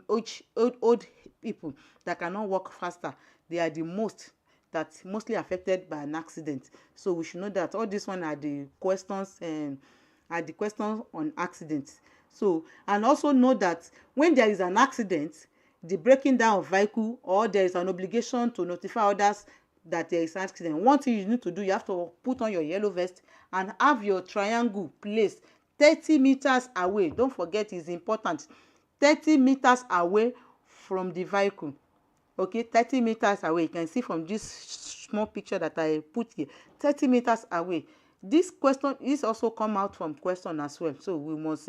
old people that cannot walk faster, they are the mostly affected by an accident. So we should know that all these one are the questions on accidents. So, and also know that when there is an accident, the breaking down of vehicle, or there is an obligation to notify others that there is an accident, one thing you need to do, you have to put on your yellow vest and have your triangle placed 30 meters away. Don't forget, it's important. 30 meters away from the vehicle. Okay, 30 meters away. You can see from this small picture that I put here, 30 meters away. This question is also come out from question as well. So we must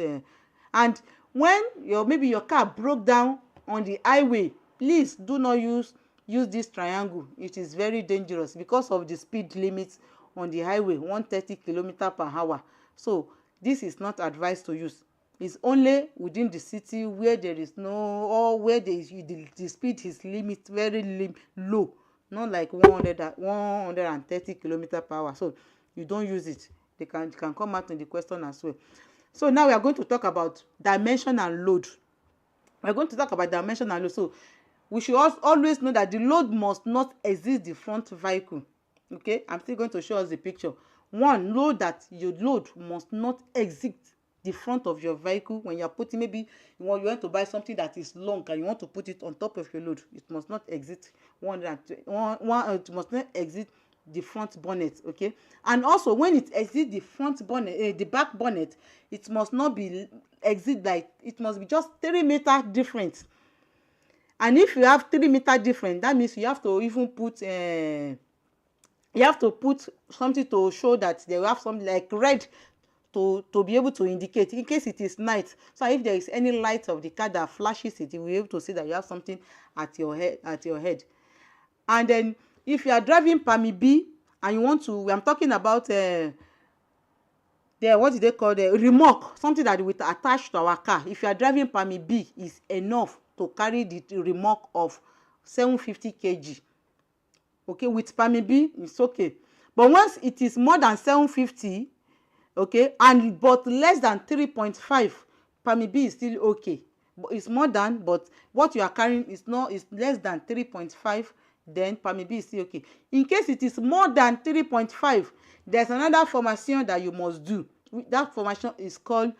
and when maybe your car broke down on the highway, please do not use this triangle. It is very dangerous because of the speed limits on the highway, 130 km/h. So this is not advised to use. It's only within the city where there is where the speed is very low, not like 130 km/h. So you don't use it. They can come out in the question as well. So now we are going to talk about dimension and load. So we should always know that the load must not exceed the front vehicle. Okay, I'm still going to show us the picture. One, load that your load must not exceed the front of your vehicle. When you're putting, maybe you want to buy something that is long and you want to put it on top of your load, it must not exceed it must not exceed the front bonnet. Okay, and also when it exceeds the front bonnet, the back bonnet, it must not be exceed, like it must be just 3 meter difference. And if you have 3 meter difference, that means you have to even put something to show that they have something like red to be able to indicate in case it is night. So if there is any light of the car that flashes it, you will be able to see that you have something at your head. And then if you are driving Permit B and you want to, I'm talking about what do they call the remorque, something that will attach to our car. If you are driving Permit B, is enough to carry the remorque of 750 kg. Okay, with Permit B, it's okay. But once it is more than 750, okay, but less than 3.5, Permit B is still okay. But it's more than, but what you are carrying is less than 3.5, then Permit B is still okay. In case it is more than 3.5, there's another formation that you must do. That formation is called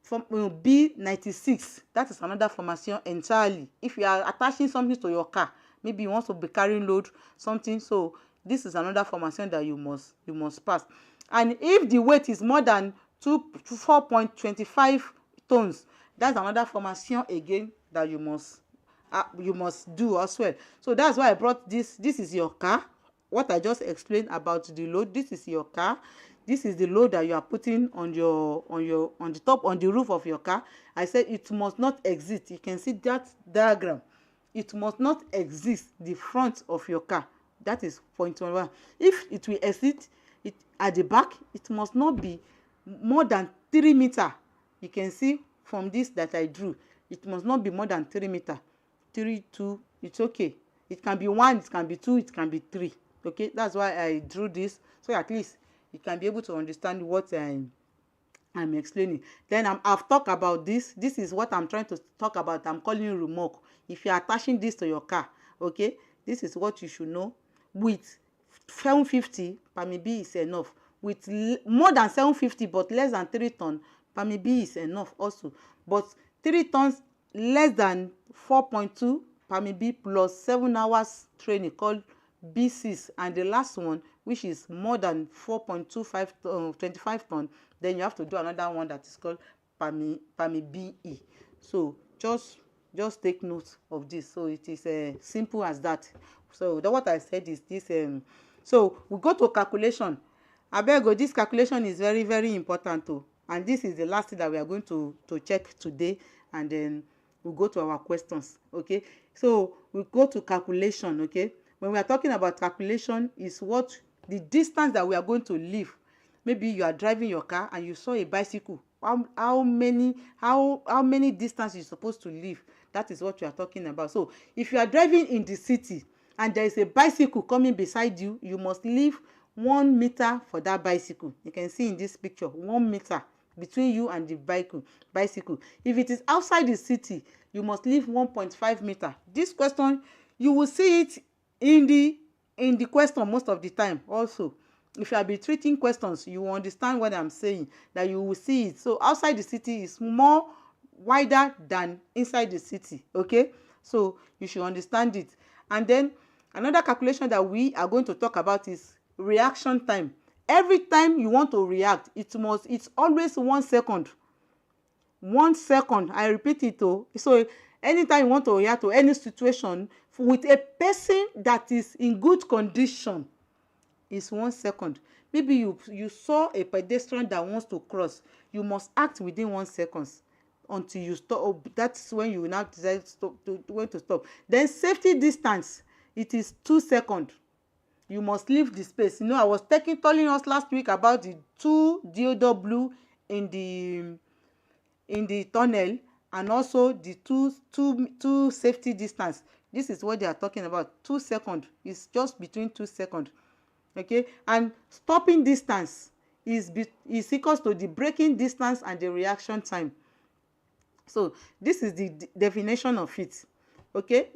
B96. That is another formation entirely. If you are attaching something to your car, maybe you want to be carrying load something, so this is another formation that you must pass. And if the weight is more than 4.25 tons, that's another formation again that you must do as well. So that's why I brought this. This is your car. What I just explained about the load. This is your car. This is the load that you are putting on the roof of your car. I said it must not exist. You can see that diagram. It must not exist the front of your car. That is point 1. If it will exist it at the back, it must not be more than 3 meters. You can see from this that I drew, it must not be more than 3 meters. 3, 2, it's okay. It can be 1, it can be 2, it can be 3. Okay, that's why I drew this, so at least you can be able to understand what I'm explaining. Then I've talked about this. This is what I'm trying to talk about. I'm calling you remark. If you're attaching this to your car, okay, this is what you should know. With 750 permit B is enough. With more than 750 but less than 3 tons, permit B is enough also. But 3 tons less than 4.2 permit B plus 7 hours training called B6, and the last one, which is more than 4.25 tons, then you have to do another one that is called permit BE. So just take note of this. So it is simple as that. So what I said is this. So we go to calculation. Abeg, this calculation is very, very important too. And this is the last thing that we are going to check today, and then we'll go to our questions. Okay, so we go to calculation. Okay, when we are talking about calculation, is what the distance that we are going to leave. Maybe you are driving your car and you saw a bicycle. How many distance you're supposed to leave? That is what you are talking about. So if you are driving in the city and there is a bicycle coming beside you, you must leave 1 meter for that bicycle. You can see in this picture 1 meter between you and the bicycle. If it is outside the city, you must leave 1.5 meter. This question, you will see it in the question most of the time. Also, if you have been treating questions, you will understand what I'm saying, that you will see it. So outside the city is more wider than inside the city. Okay, so you should understand it. And then another calculation that we are going to talk about is reaction time. Every time you want to react, it's always 1 second. 1 second. I repeat it. So anytime you want to react to any situation with a person that is in good condition, is 1 second. Maybe you saw a pedestrian that wants to cross, you must act within 1 second until you stop. That's when you will now decide when to stop. Then safety distance, it is 2 seconds. You must leave the space. I was telling us last week about the 2 DOW in the tunnel, and also the two safety distance. This is what they are talking about. 2 seconds is just between 2 seconds. Okay, and stopping distance is equals to the braking distance and the reaction time. So this is the definition of it. Okay,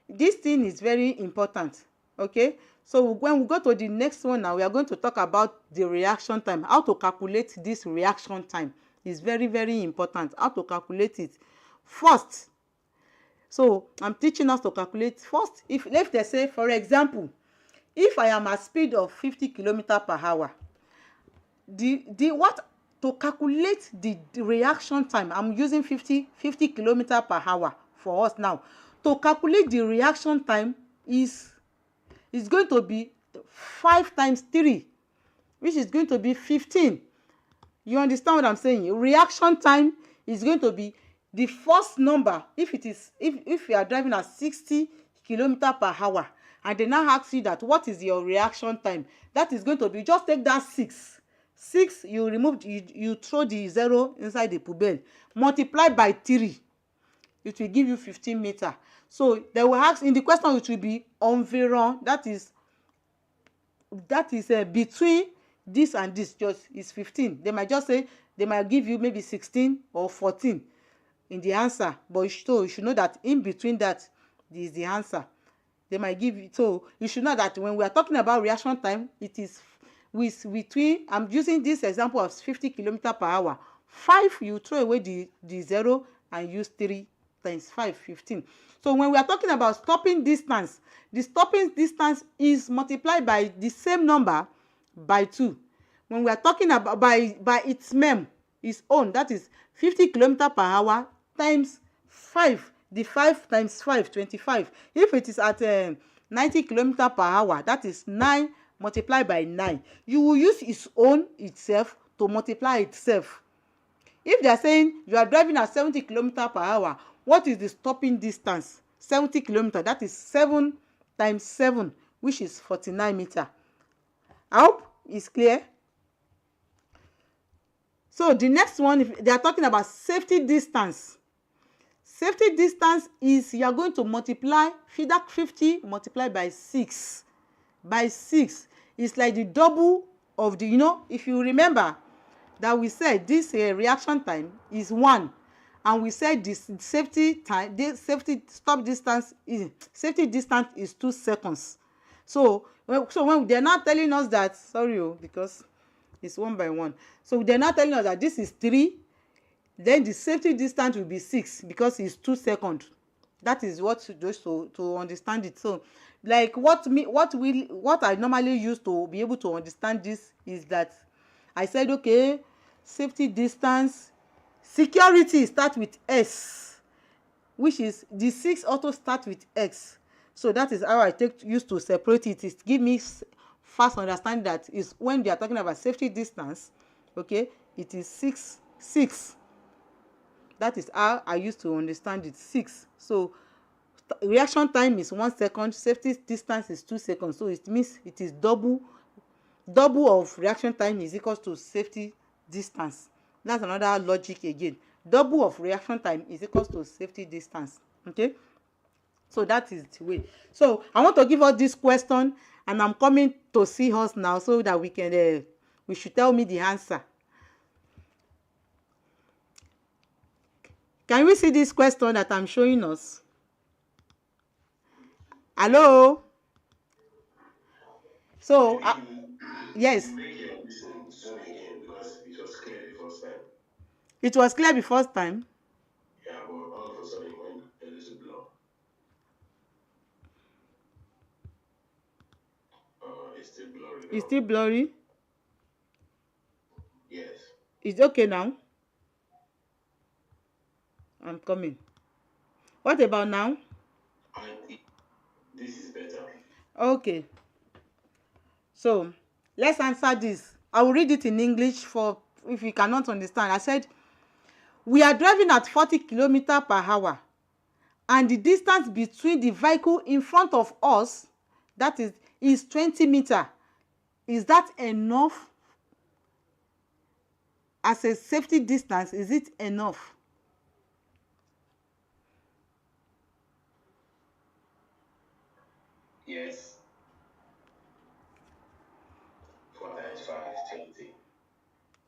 this thing is very important. Okay, so when we go to the next one now, we are going to talk about the reaction time. How to calculate this reaction time is very, very important. How to calculate it first. So I'm teaching us to calculate first. If they say, for example, if I am at speed of 50 km/h, to calculate the reaction time, I'm using 50 km/h for us now. To calculate the reaction time is going to be 5 times 3, which is going to be 15. You understand what I'm saying? Reaction time is going to be the first number. If you are driving at 60 km/h, and they now ask you that what is your reaction time, that is going to be, just take that 6, you throw the 0 inside the pubel, multiply by 3, it will give you 15 meters. So they will ask in the question, it will be environ, that is between this and this, just is 15. They might just say, they might give you maybe 16 or 14 in the answer, but you should know that in between that is the answer. They might give you. So you should know that when we are talking about reaction time, it is between, I'm using this example of 50 km/h. 5, you throw away the 0 and use 3 times 5, 15. So when we are talking about stopping distance, the stopping distance is multiplied by the same number by 2. when we are talking about by its its own, that is 50 kilometer per hour times 5. The 5 times 5, 25. If it is at 90 kilometer per hour, that is 9 multiplied by 9. You will use its own itself to multiply itself. If they are saying you are driving at 70 kilometer per hour, what is the stopping distance? 70 kilometer, that is 7 times 7, which is 49 meter. I hope it's clear. So the next one, if they are talking about safety distance. Safety distance is you are going to multiply 50 multiplied by 6. By 6 is like the double of the, if you remember that we said this reaction time is 1, and we said this safety time, this safety distance is 2 seconds. So when they're not telling us that, because it's 1 by 1. So they're not telling us that this is 3, then the safety distance will be 6 because it's 2 seconds. That is what just to understand it. So like what I normally use to be able to understand this is that I said, okay, safety distance, security start with S, which is the 6 also start with X. So that is how I used to separate it. It give me fast understanding that is when they are talking about safety distance, okay, it is 6. That is how I used to understand it, 6. So reaction time is 1 second, safety distance is 2 seconds. So it means it is double of reaction time is equals to safety distance. That's another logic again. Double of reaction time is equals to safety distance. Okay, so that is the way. So I want to give us this question, and I'm coming to see us now so that we can we should tell me the answer. Can we see this question that I'm showing us? Hello? So, yes. It was clear the first time. Yeah, but all of a sudden it went a little blur. It's still blurry now. It's still blurry? Yes. It's okay now? I'm coming. What about now? This is better. Okay. So, let's answer this. I will read it in English for if you cannot understand. I said, we are driving at 40 kilometers per hour, and the distance between the vehicle in front of us, that is 20 meters. Is that enough as a safety distance? Is it enough? Yes. 4 times 5 is 20.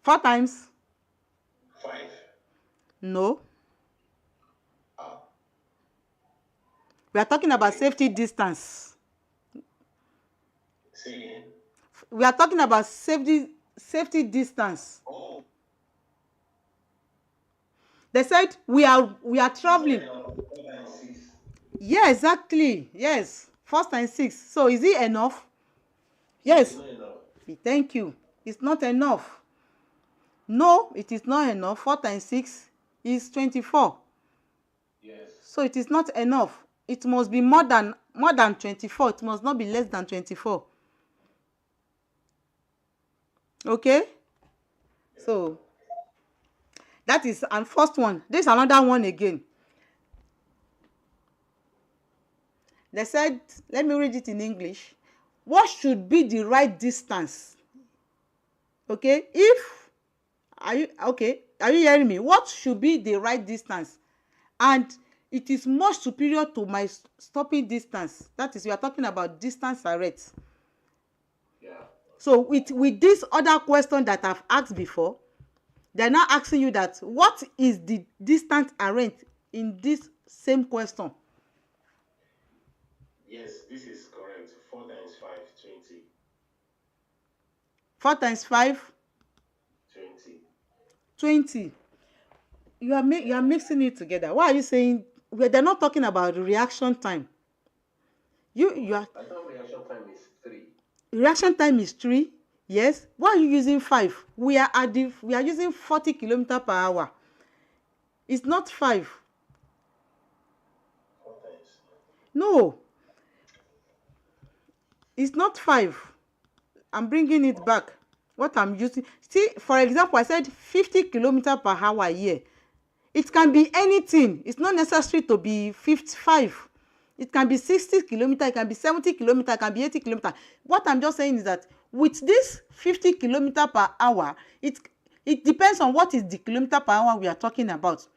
4 times? 5. No. We are talking about safety distance. Say again. We are talking about safety distance. Oh. They said we are traveling. 4 times 6. Yeah, exactly. Yes. 4 times 6. So is it enough? Yes. It's not enough. Thank you. It's not enough. No, it is not enough. 4 times 6 is 24. Yes. So it is not enough. It must be more than 24. It must not be less than 24. Okay? So that is and first one. This is another one again. They said, let me read it in English. What should be the right distance? Okay? Are you hearing me? What should be the right distance? And it is much superior to my stopping distance. That is, we are talking about distance arrest. Yeah. So with this other question that I've asked before, they're now asking you that what is the distance arrest in this same question? Yes, this is correct. 4 times 5, 20. 4 times 5? 20. 20. You are mixing it together. Why are you saying they're not talking about reaction time? You are. I thought reaction time is 3. Reaction time is 3. Yes. Why are you using 5? We are using 40 kilometers per hour. It's not 5. 4 times. No. It's not 5. I'm bringing it back. What I'm using. See, for example, I said 50 kilometers per hour here. It can be anything. It's not necessary to be 55. It can be 60 kilometers, it can be 70 kilometers, it can be 80 kilometers. What I'm just saying is that with this 50 kilometers per hour, it depends on what is the kilometer per hour we are talking about.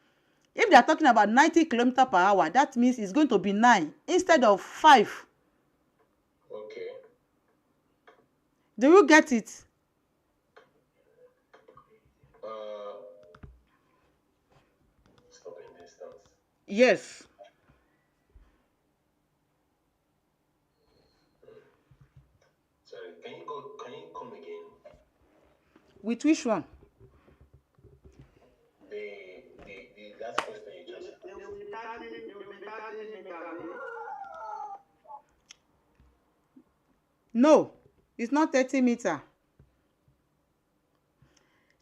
If they are talking about 90 kilometers per hour, that means it's going to be 9 instead of 5. Okay. Do you get it? Stopping distance. Yes. Sorry, can you come again? With which one? The last question you just asked. No, it's not 30 meters.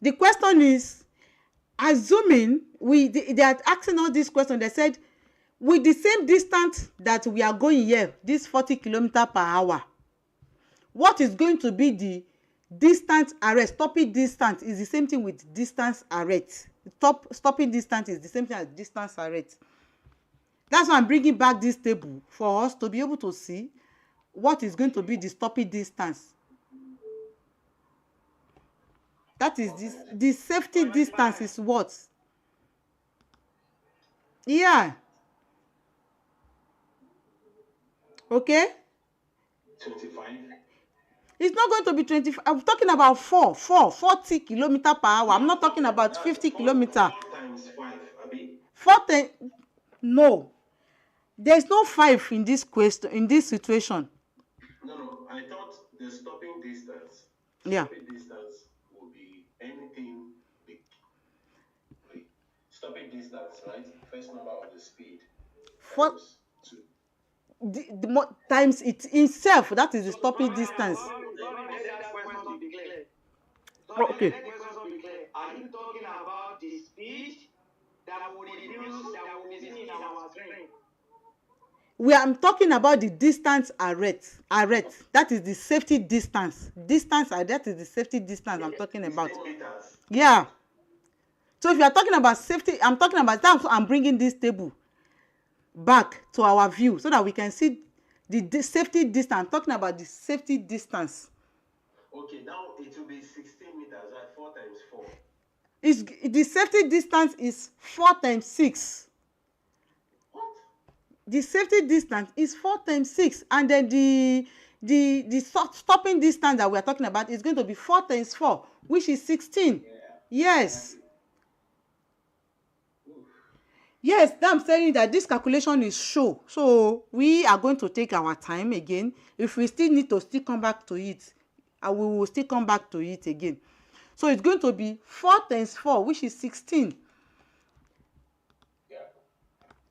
The question is, assuming they are asking all these questions, they said, with the same distance that we are going here, this 40 kilometers per hour, what is going to be the distance arrest? Stopping distance is the same thing with distance arrest. Stopping distance is the same thing as distance arrest. That's why I'm bringing back this table for us to be able to see what is going to be the stopping distance. That is this. The safety distance is what? Yeah. Okay. 25. It's not going to be 25. I'm talking about 40 kilometers per hour. I'm not talking about 50 kilometers. 4 times 5, Abi. 40. No. There's no 5 in this question, in this situation. No. I thought the stopping distance. Yeah. Stopping distance will be anything big. Wait. Stopping distance, right? First number of the speed. Times 2. Times it itself. That is the stopping distance. Okay. Are you talking about the speed that will reduce that will be seen in our screen? I'm talking about the distance arrest. That is the safety distance. That is the safety distance I'm talking about. Yeah. So if you are talking about safety, I'm talking about that. So I'm bringing this table back to our view so that we can see the safety distance. I'm talking about the safety distance. Okay, now it will be 16 meters, right? 4 times 4. The safety distance is 4 times 6. What? The safety distance is 4 times 6, and then the stopping distance that we are talking about is going to be 4 times 4, which is 16. Yeah. Yes. Yes, I'm saying that this calculation is show. So we are going to take our time again. If we still need to come back to it, we will still come back to it again. So it's going to be 4 times 4, which is 16. Yeah.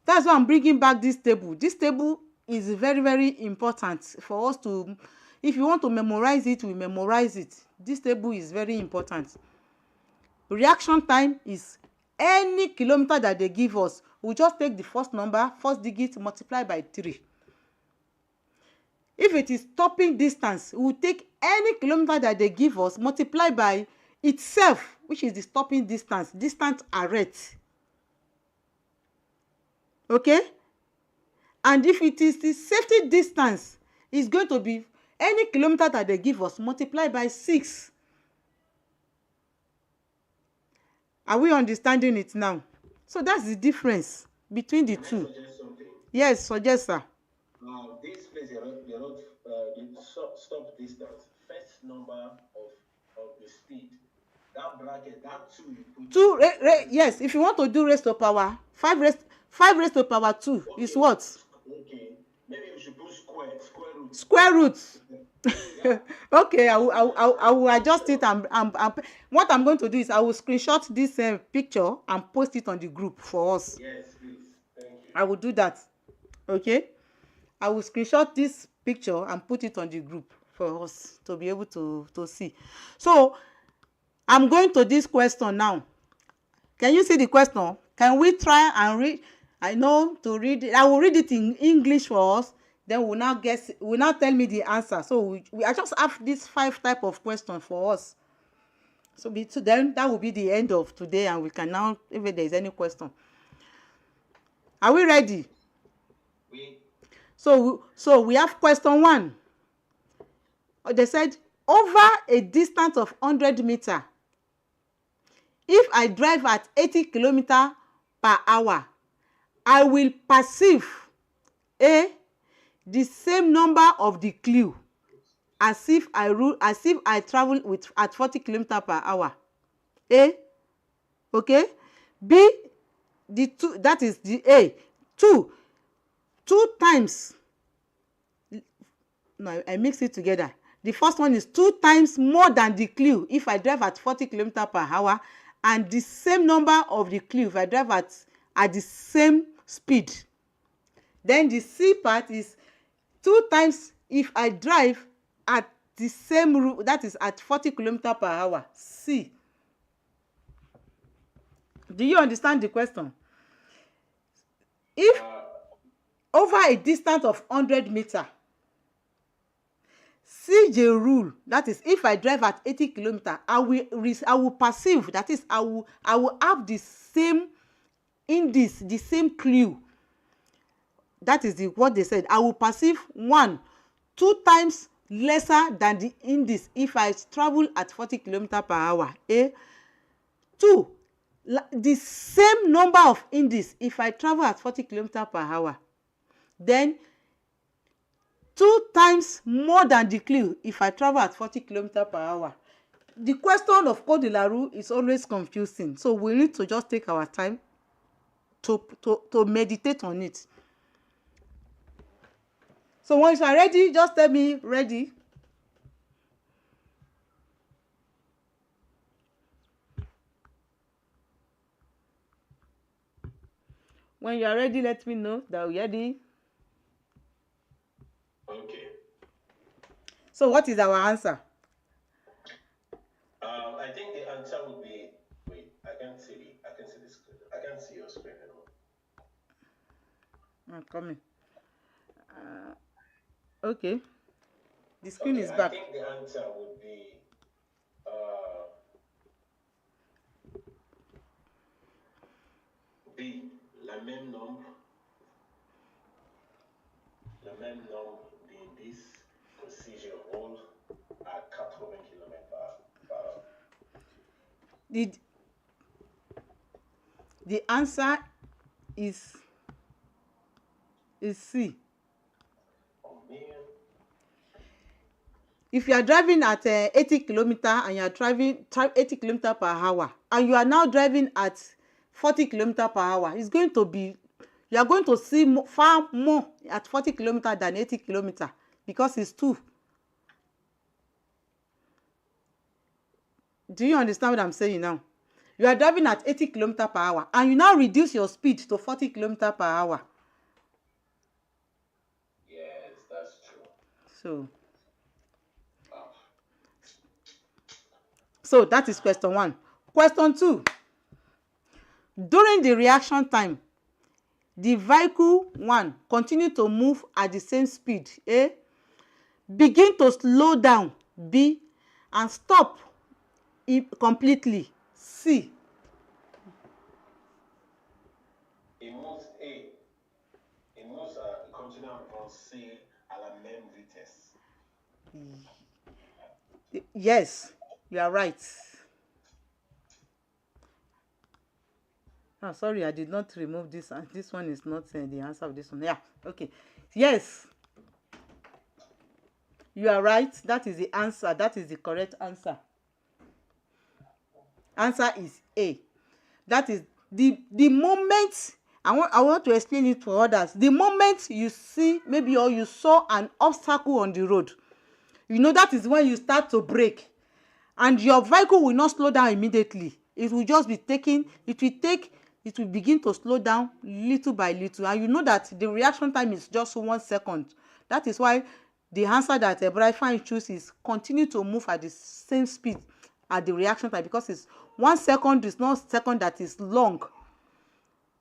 That's why I'm bringing back this table. This table is very, very important for us to, if you want to memorize it, we memorize it. This table is very important. Reaction time is any kilometer that they give us. We just take the first number, first digit, multiply by 3. If it is stopping distance, we will take any kilometer that they give us, multiply by itself, which is the stopping distance, distance arrest. Okay? And if it is the safety distance, it's going to be any kilometer that they give us, multiply by 6. Are we understanding it now? So that's the difference between the two. Suggest something. Yes, suggest, sir. This place, the stop distance, first number of the speed. That bracket, that 2 you put. Yes, if you want to do raised to power, 5 raised to power 2 Okay. is what? Okay. Maybe we should put square root. Square root. Yeah. Okay, I will adjust it, and what I'm going to do is I will screenshot this picture and post it on the group for us. Yes, please. Thank you. I will do that. Okay, I will screenshot this picture and put it on the group for for us to be able to see. So I'm going to this question now. Can you see the question? Can we try and read? I know to read it. I will read it in English for us. Then we'll now guess. Will now tell me the answer. So I just have these 5 type of questions for us. So then that will be the end of today, and we can now, if there is any question. Are we ready? So we have question 1. They said, over a distance of 100 meters, if I drive at 80 kilometers per hour, I will perceive A, the same number of the clue as if I travel at 40 kilometers per hour. A, okay. B, the 2, that is the A. 2 times. No, I mix it together. The first one is 2 times more than the clue if I drive at 40 kilometers per hour, and the same number of the clue if I drive at the same speed. Then the C part is 2 times if I drive at the same route, that is at 40 kilometers per hour. C. Do you understand the question? If over a distance of 100 meters, see the rule, that is, if I drive at 80 kilometers, I will perceive, that is, I will have the same index, the same clue. That is what they said. I will perceive 2 times lesser than the index if I travel at 40 kilometers per hour. A. 2, the same number of index if I travel at 40 kilometers per hour. Then 2 times more than the clue if I travel at 40 kilometers per hour. The question of Codedelaroute is always confusing, so we need to just take our time to meditate on it. So once you are ready, just tell me ready. When you are ready, let me know that we are ready. Okay. So what is our answer? I think the answer would be, wait, I can't see the screen. I can't see your screen anymore. I'm coming. Okay. The screen is back. I think the answer would be B, la même nombre d'indices que si je roule à 80 km par heure. The answer is C. Oh man. If you are driving at 80 kilometers and you are driving 80 kilometers per hour, and you are now driving at 40 kilometers per hour, it's going to be, you are going to see far more at 40 kilometers than 80 kilometers because it's 2. Do you understand what I'm saying now? You are driving at 80 kilometers per hour and you now reduce your speed to 40 kilometers per hour. Yes, that's true. So that is question 1. Question 2. During the reaction time, the vehicle 1 continue to move at the same speed. A. Begin to slow down. B. And stop completely. C. Il moves continue à avancer à la même vitesse. Yes, you are right. Oh, sorry, I did not remove this. This one is not the answer of this one. Yeah, okay. Yes, you are right. That is the answer. That is the correct answer. Answer is A. That is the moment. I want to explain it for others. The moment you see maybe or you saw an obstacle on the road, you know that is when you start to brake, and your vehicle will not slow down immediately. It will just be taking. It will begin to slow down little by little, and you know that the reaction time is just 1 second. That is why the answer that Brother Ifeanyi choose is continue to move at the same speed at the reaction time, because it's 1 second is not second that is long.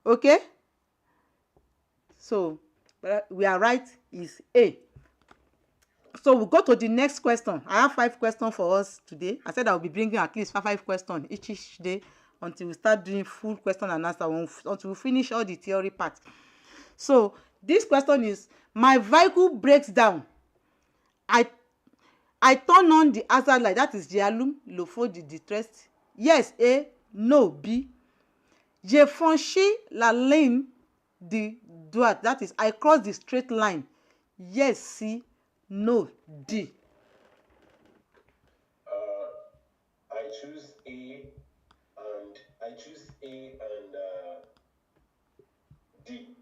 Okay, so we are right, is A. So we'll go to the next question. I have 5 questions for us today. I said I'll be bringing at least 5 questions each day until we start doing full question and answer, until we finish all the theory part. So this question is, my vehicle breaks down. I turn on the hazard light, that is j'allume le feu de détresse. Yes, A. No, B. J'ai franchi la ligne de droite, that is I cross the straight line. Yes, C. No, D. I choose A and D.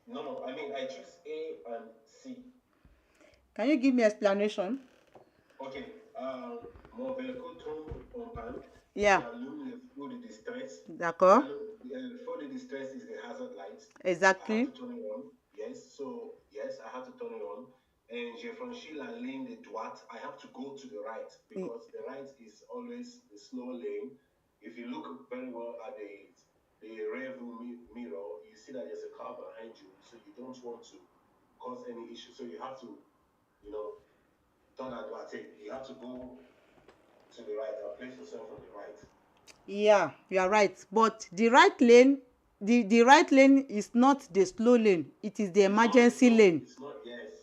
No, I mean I choose A and C. Can you give me explanation? Okay. Mon véhicule tombe en panne. Yeah. J'allume le feu de distress. D'accord. The feu de distress is the hazard light. Exactly. I have to turn it on. Yes. So yes, I have to turn it on. And j'ai franchi la ligne de droite. I have to go to the right, because the right is always the slow lane. If you look very well at the rear view mirror, you see that there's a car behind you, so you don't want to cause any issue. So you have to, turn at droite. You have to go to the right and place yourself on the right. Yeah, you are right. But the right lane, the right lane is not the slow lane. It is the emergency lane. It's not, yes.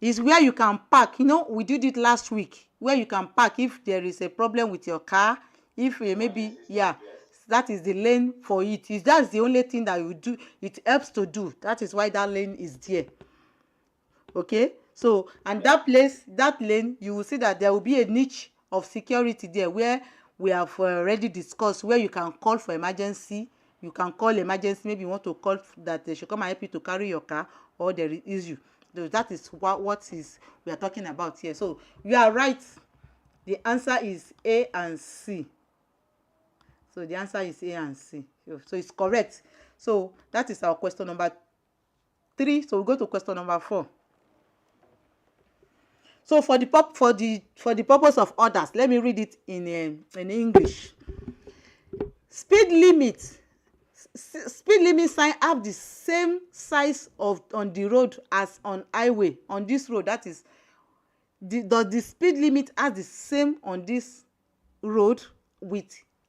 Is where you can park. We did it last week, where you can park if there is a problem with your car. If maybe, yeah, that is the lane for it. That's the only thing that you do. It helps to do. That is why that lane is there. Okay, so and that lane, you will see that there will be a niche of security there, where we have already discussed, where you can call for emergency. You can call emergency. Maybe you want to call that they should come and help you to carry your car, or there is issue. So that is what is we are talking about here. So you are right. The answer is A and C. So the answer is A and C. So it's correct. So that is our question number 3. So we go to question number 4. So for the purpose of others, let me read it in English. Speed limit sign have the same size on the road as on highway. On this road, that is, does the speed limit has the same on this road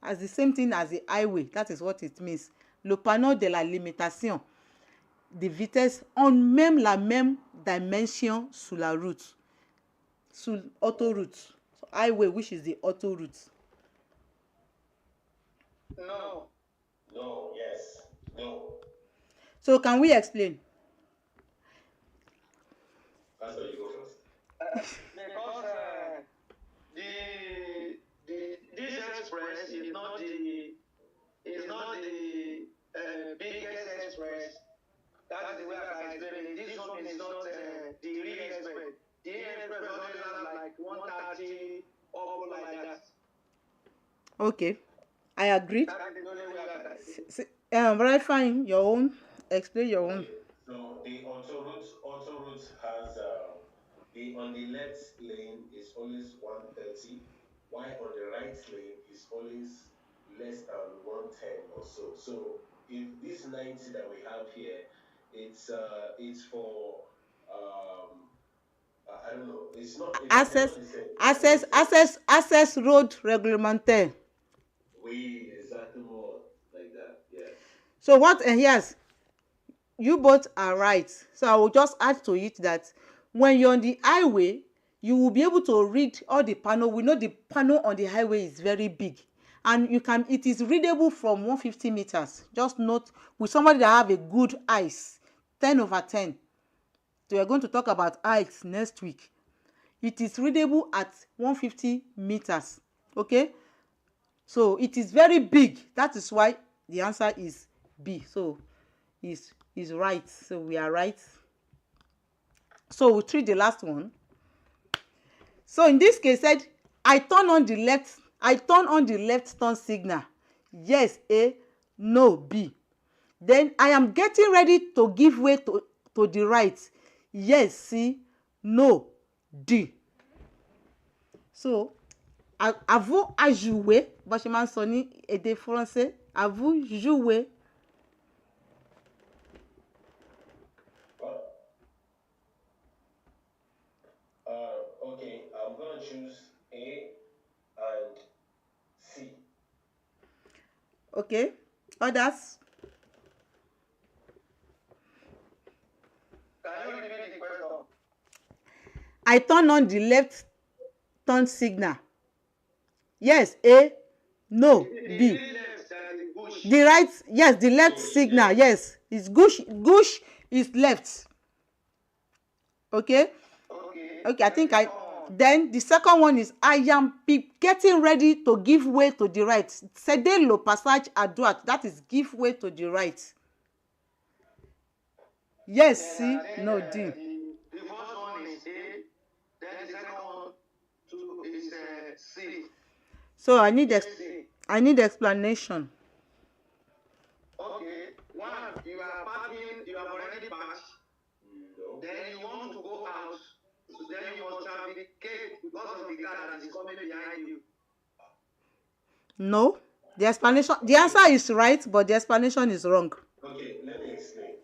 as the same thing as the highway? That is what it means. Le panneau de la limitation de vitesse ont même la même dimension sur la route, sur autoroute. So highway, which is the autoroute. No. No, yes, no. So can we explain? That's where you go first. Because this express is not the biggest express. That is the way I can explain it. This one is not the real express. The real express only has like 130 or like that. Okay, I agree. That is the only way I can. Very fine. Your own. Explain your own. So the autoroute has on the left lane is always 130, while on the right lane is always less than 110 or so. So if this 90 that we have here, it's for I don't know. It's not access road réglementaire. We exactly more like that. Yeah. So what? Yes, you both are right. So I will just add to it that when you're on the highway, you will be able to read all the panel. We know the panel on the highway is very big, and it is readable from 150 meters. Just note, with somebody that have a good eyes, 10/10. So we are going to talk about eyes next week. It is readable at 150 meters. Okay, so it is very big. That is why the answer is B. So is right. So we are right. So we'll treat the last one. So in this case, said I turn on the left turn signal. Yes, A. No, B. Then I am getting ready to give way to the right. Yes, C. no, D. So avez-vous à jouer? Bó ṣe máa ń sọ ní èdè Faransé. Avez-vous joué? Okay, I'm going to choose A and C. Okay, others? Can you repeat the question? I turn on the left turn signal. Yes, A. No, B. The right, yes, the left signal, yes. It's gush is left. Okay? Okay, I think then the second one is I am getting ready to give way to the right. Céder le passage à droite. That is give way to the right. Yes, C. No, D. The first one is A, then the second one is C. So I need explanation. Okay, one, you are parking, you have already parked, No. then you want to go out, then you must trafficate because of the car that is coming behind you. No. The answer is right, but the explanation is wrong. Okay, let me explain.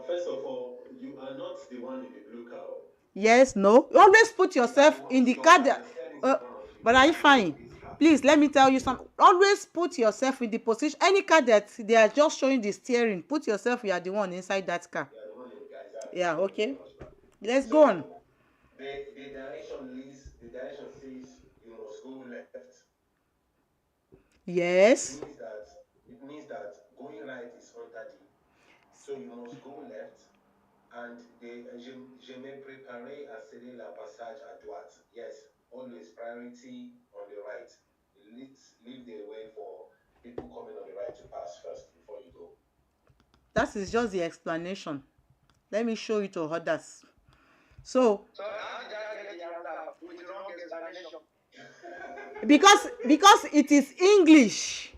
First of all, you are not the one in the blue car. Yes, no. Always put yourself in the car. But are you fine? Please, let me tell you something. Always put yourself in the position. Any car that they are just showing the steering, put yourself, you are the one inside that car. Yeah, okay. Let's go on. The direction says you must go left. Yes. It means that going right is under D. So you must go left. And je me préparais à céder la passage à droite. Yes, always priority on the right. Leave the way for people coming on the right to pass first before you go. That is just the explanation. Let me show you to others. So how did I get the answer with the wrong explanation? because it is English.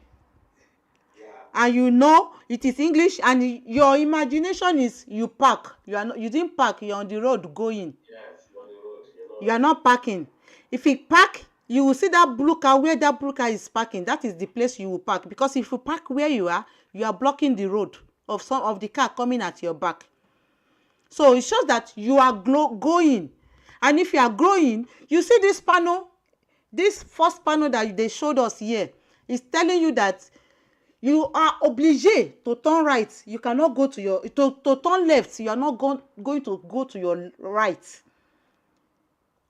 Yeah. And you know it is English, and your imagination is you park. You didn't park, you're on the road going. Yes, you're on the road. You are not parking. If you park, you will see that blue car where that blue car is parking. That is the place you will park. Because if you park where you are blocking the road of some of the car coming at your back. So it shows that you are going. And if you are going, you see this panel, this first panel that they showed us here is telling you that you are obligé to turn right. You cannot go to turn left. You are not going to go to your right.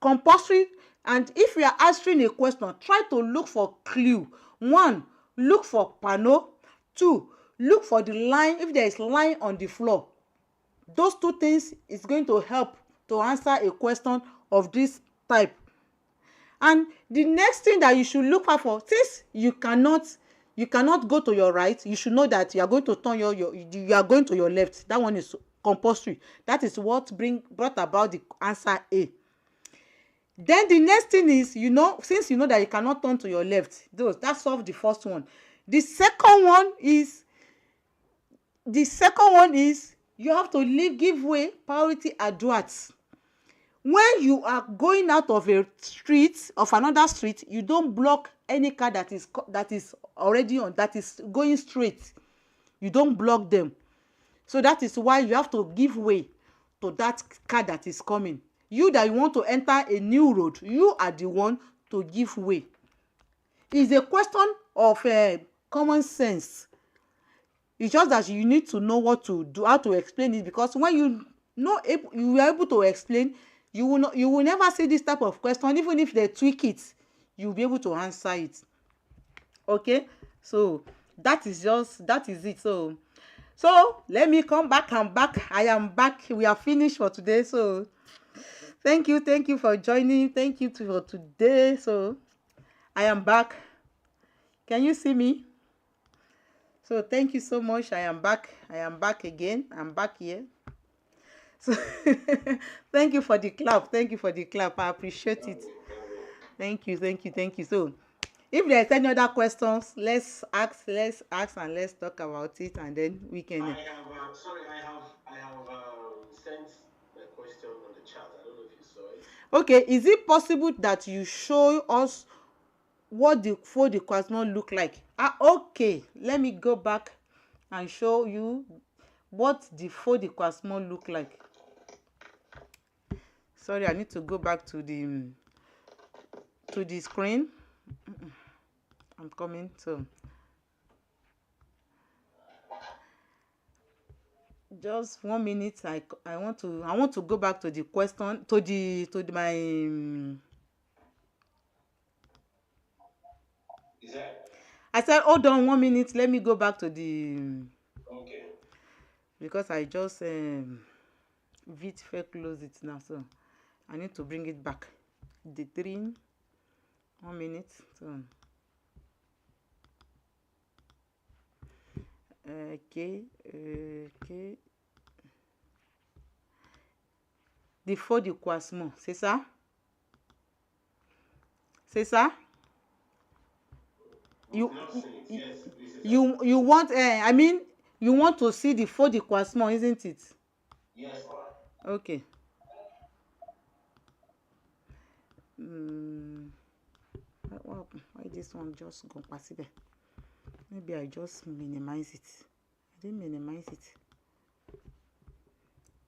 Compulsory. And if you are answering a question, try to look for clue. 1, look for panel. 2, look for the line, if there is line on the floor. Those 2 things is going to help to answer a question of this type. And the next thing that you should look for, since you cannot go to your right, you should know that you are going to turn you are going to your left. That one is compulsory. That is what brought about the answer A. Then the next thing is, since you know that you cannot turn to your left, that solves the first one. The second one is you have to give way, priority à droite. When you are going out of another street, you don't block any car that is already on, that is going straight. You don't block them. So that is why you have to give way to that car that is coming. You that you want to enter a new road, you are the one to give way. It's a question of common sense. It's just that you need to know what to do, how to explain it, because when you are able to explain, you will never see this type of question. Even if they tweak it, you'll be able to answer it. Okay, so that is it. So let me come back. I am back. We are finished for today. So thank you for joining. Thank you for today. So I am back. Can you see me? So thank you so much. I am back again. I'm back here. So thank you for the clap. I appreciate it. Thank you. So if there's any other questions, let's ask and let's talk about it, and then we can. I have sent a question on the chat. I don't Okay, is it possible that you show us what the faux décoiffement look like? Okay, let me go back and show you what the faux décoiffement look like. Sorry, I need to go back to the screen. I'm coming. So just 1 minute. I want to go back to the question, to my Is that? I said hold on 1 minute, let me go back to the Okay. because I just vite fait close it now, so I need to bring it back. The 3 1 minute. So okay. The faux décoiffement, c'est ça? C'est ça? You you want I mean you want to see the faux décoiffement, isn't it? Yes, ma. Okay. Why this one just go pass it? Maybe I just minimize it. I didn't minimize it.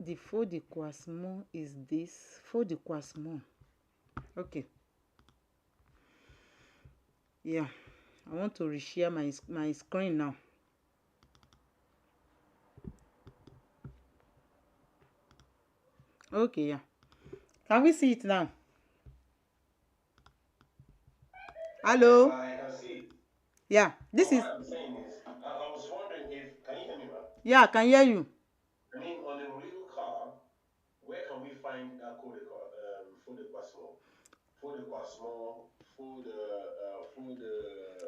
The faux décoiffement is this faux décoiffement. Okay. Yeah, I want to reshare my screen now. Okay, yeah. Can we see it now? Hello? I can see it. Yeah, this is. What I'm saying is, I was wondering if, can you hear me, ma? Yeah, I can hear you. I mean, on a real car, where can we find that code for the Quasmo? For the Quasmo, for the.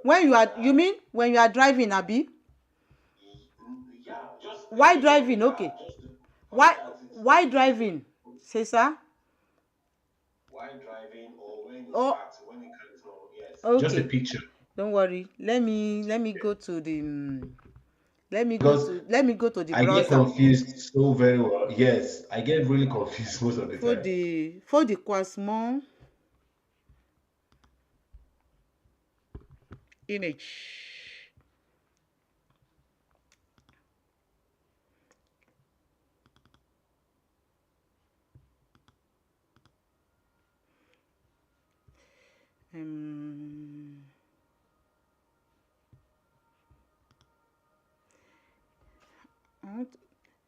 When you are, you mean when you are driving, Abi? Yeah, just. Why driving? Okay. Why driving? C'est ça? Why driving or when you Oh, park, when the car is normal, yes. okay. Just a picture. Don't worry. Let me go to the. Let me go to the I browser. get confused so very well. Yes, I get really confused most of the time. For the décoiffement image.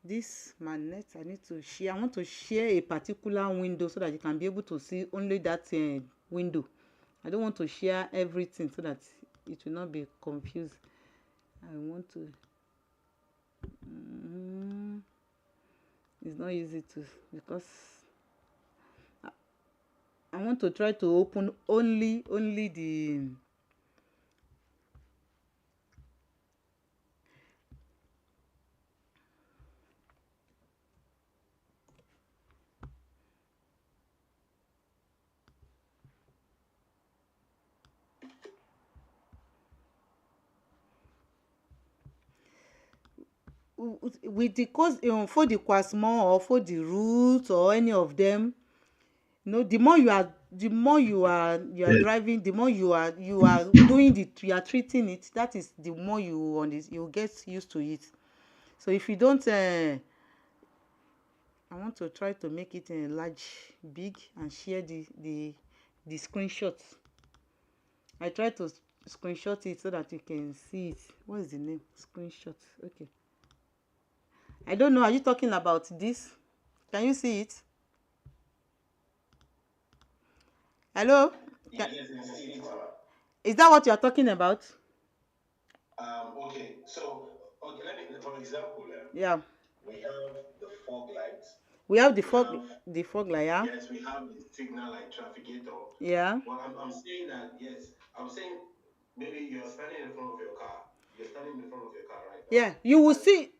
This magnet I need to share. I want to share a particular window so that you can be able to see only that window. I don't want to share everything so that it will not be confused. I want to. It's not easy to because I want to try to open only the. With the cause for the Quasmo or for the route or any of them, the more you are Yes. driving, the more you are doing you are treating it. That is the more you get used to it. So if you don't, I want to try to make it big, and share the screenshots. I try to screenshot it so that you can see it. What is the name? Screenshot. Okay. I don't know. Are you talking about this? Can you see it? Hello? Yes, I see it. Is that what you are talking about? Okay, so let me, for example, Yeah. we have the fog lights. We have the fog light, yeah? Yes, we have the signal light trafficator. Yeah. Well, I'm saying that, yes, I'm saying maybe you're standing in front of your car. You're standing in front of your car, right? Yeah, you will see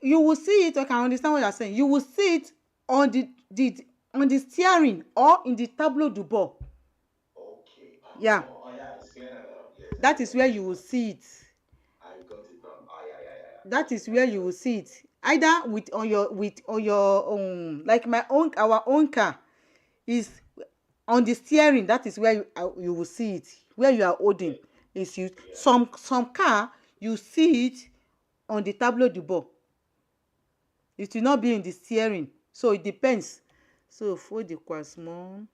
it. I can understand what you're saying. You will see it on the steering or in the tableau de bord. Okay. Yeah. Oh, yeah, it's clear now. Yes. That is where you will see it. I got it now. Oh, yeah. That is where you will see it. Either on your like our own car is On the steering, that is where you will see it. Where you are holding is you. Some car you see it on the tableau de bord. It will not be in the steering, so it depends. So fold the croissant.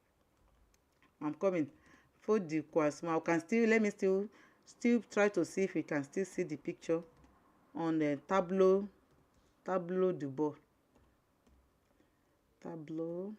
I'm coming. Fold the croissant. I can still, let me still try to see if we can still see the picture on the tableau de bord. Tableau.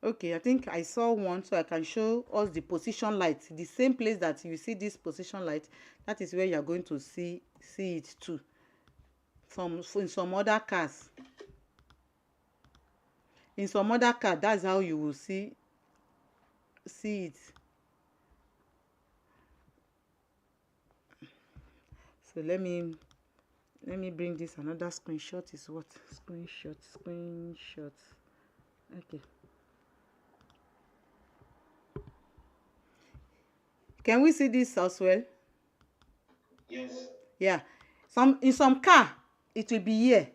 Okay, I think I saw one, so I can show us the position light. The same place that you see this position light, that is where you are going to see it too. In some other cars. In some other car, that's how you will see it. So let me bring this another screenshot. Is what? Screenshot. Okay. Can we see this as well? Yes. Yeah. In some car, it will be here.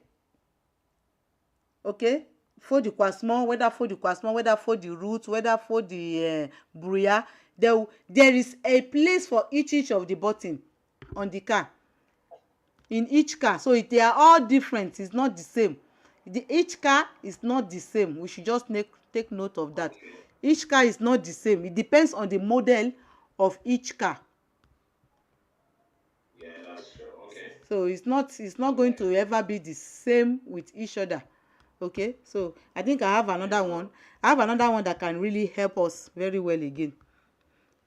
Okay. For the croissant, whether for the croissant, whether for the route, whether for the brouillard, there is a place for each of the button on the car. In each car, so they are all different. It's not the same. Each car is not the same. We should just take note of that. Each car is not the same. It depends on the model of each car. Yeah, that's true. Okay. So it's not going to ever be the same with each other. Okay, so I think I have another one. I have another one that can really help us very well again.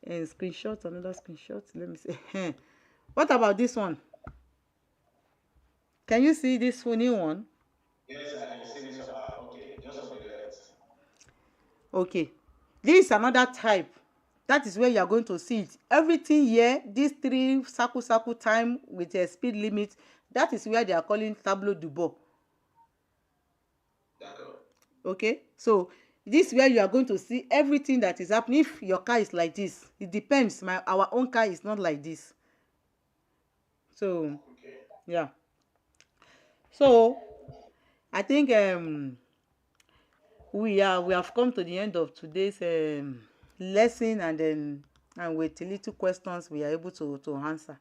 And another screenshot. Let me see. What about this one? Can you see this new one? Yes, I can see this. Okay, just on the left. Okay, this is another type. That is where you are going to see it. Everything here, these 3 circle time with a speed limit, that is where they are calling tableau de bord. Okay, so this is where you are going to see everything that is happening. If your car is like this, it depends. Our own car is not like this. So okay. Yeah. So I think we have come to the end of today's lesson, and with little questions we are able to answer.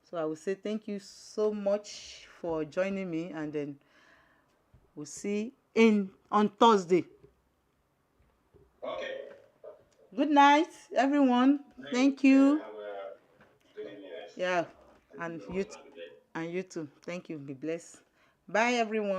So I will say thank you so much for joining me, and then we'll see on Thursday. Okay. Good night, everyone. Thank you. Yeah, and you too. Thank you. Be blessed. Bye, everyone.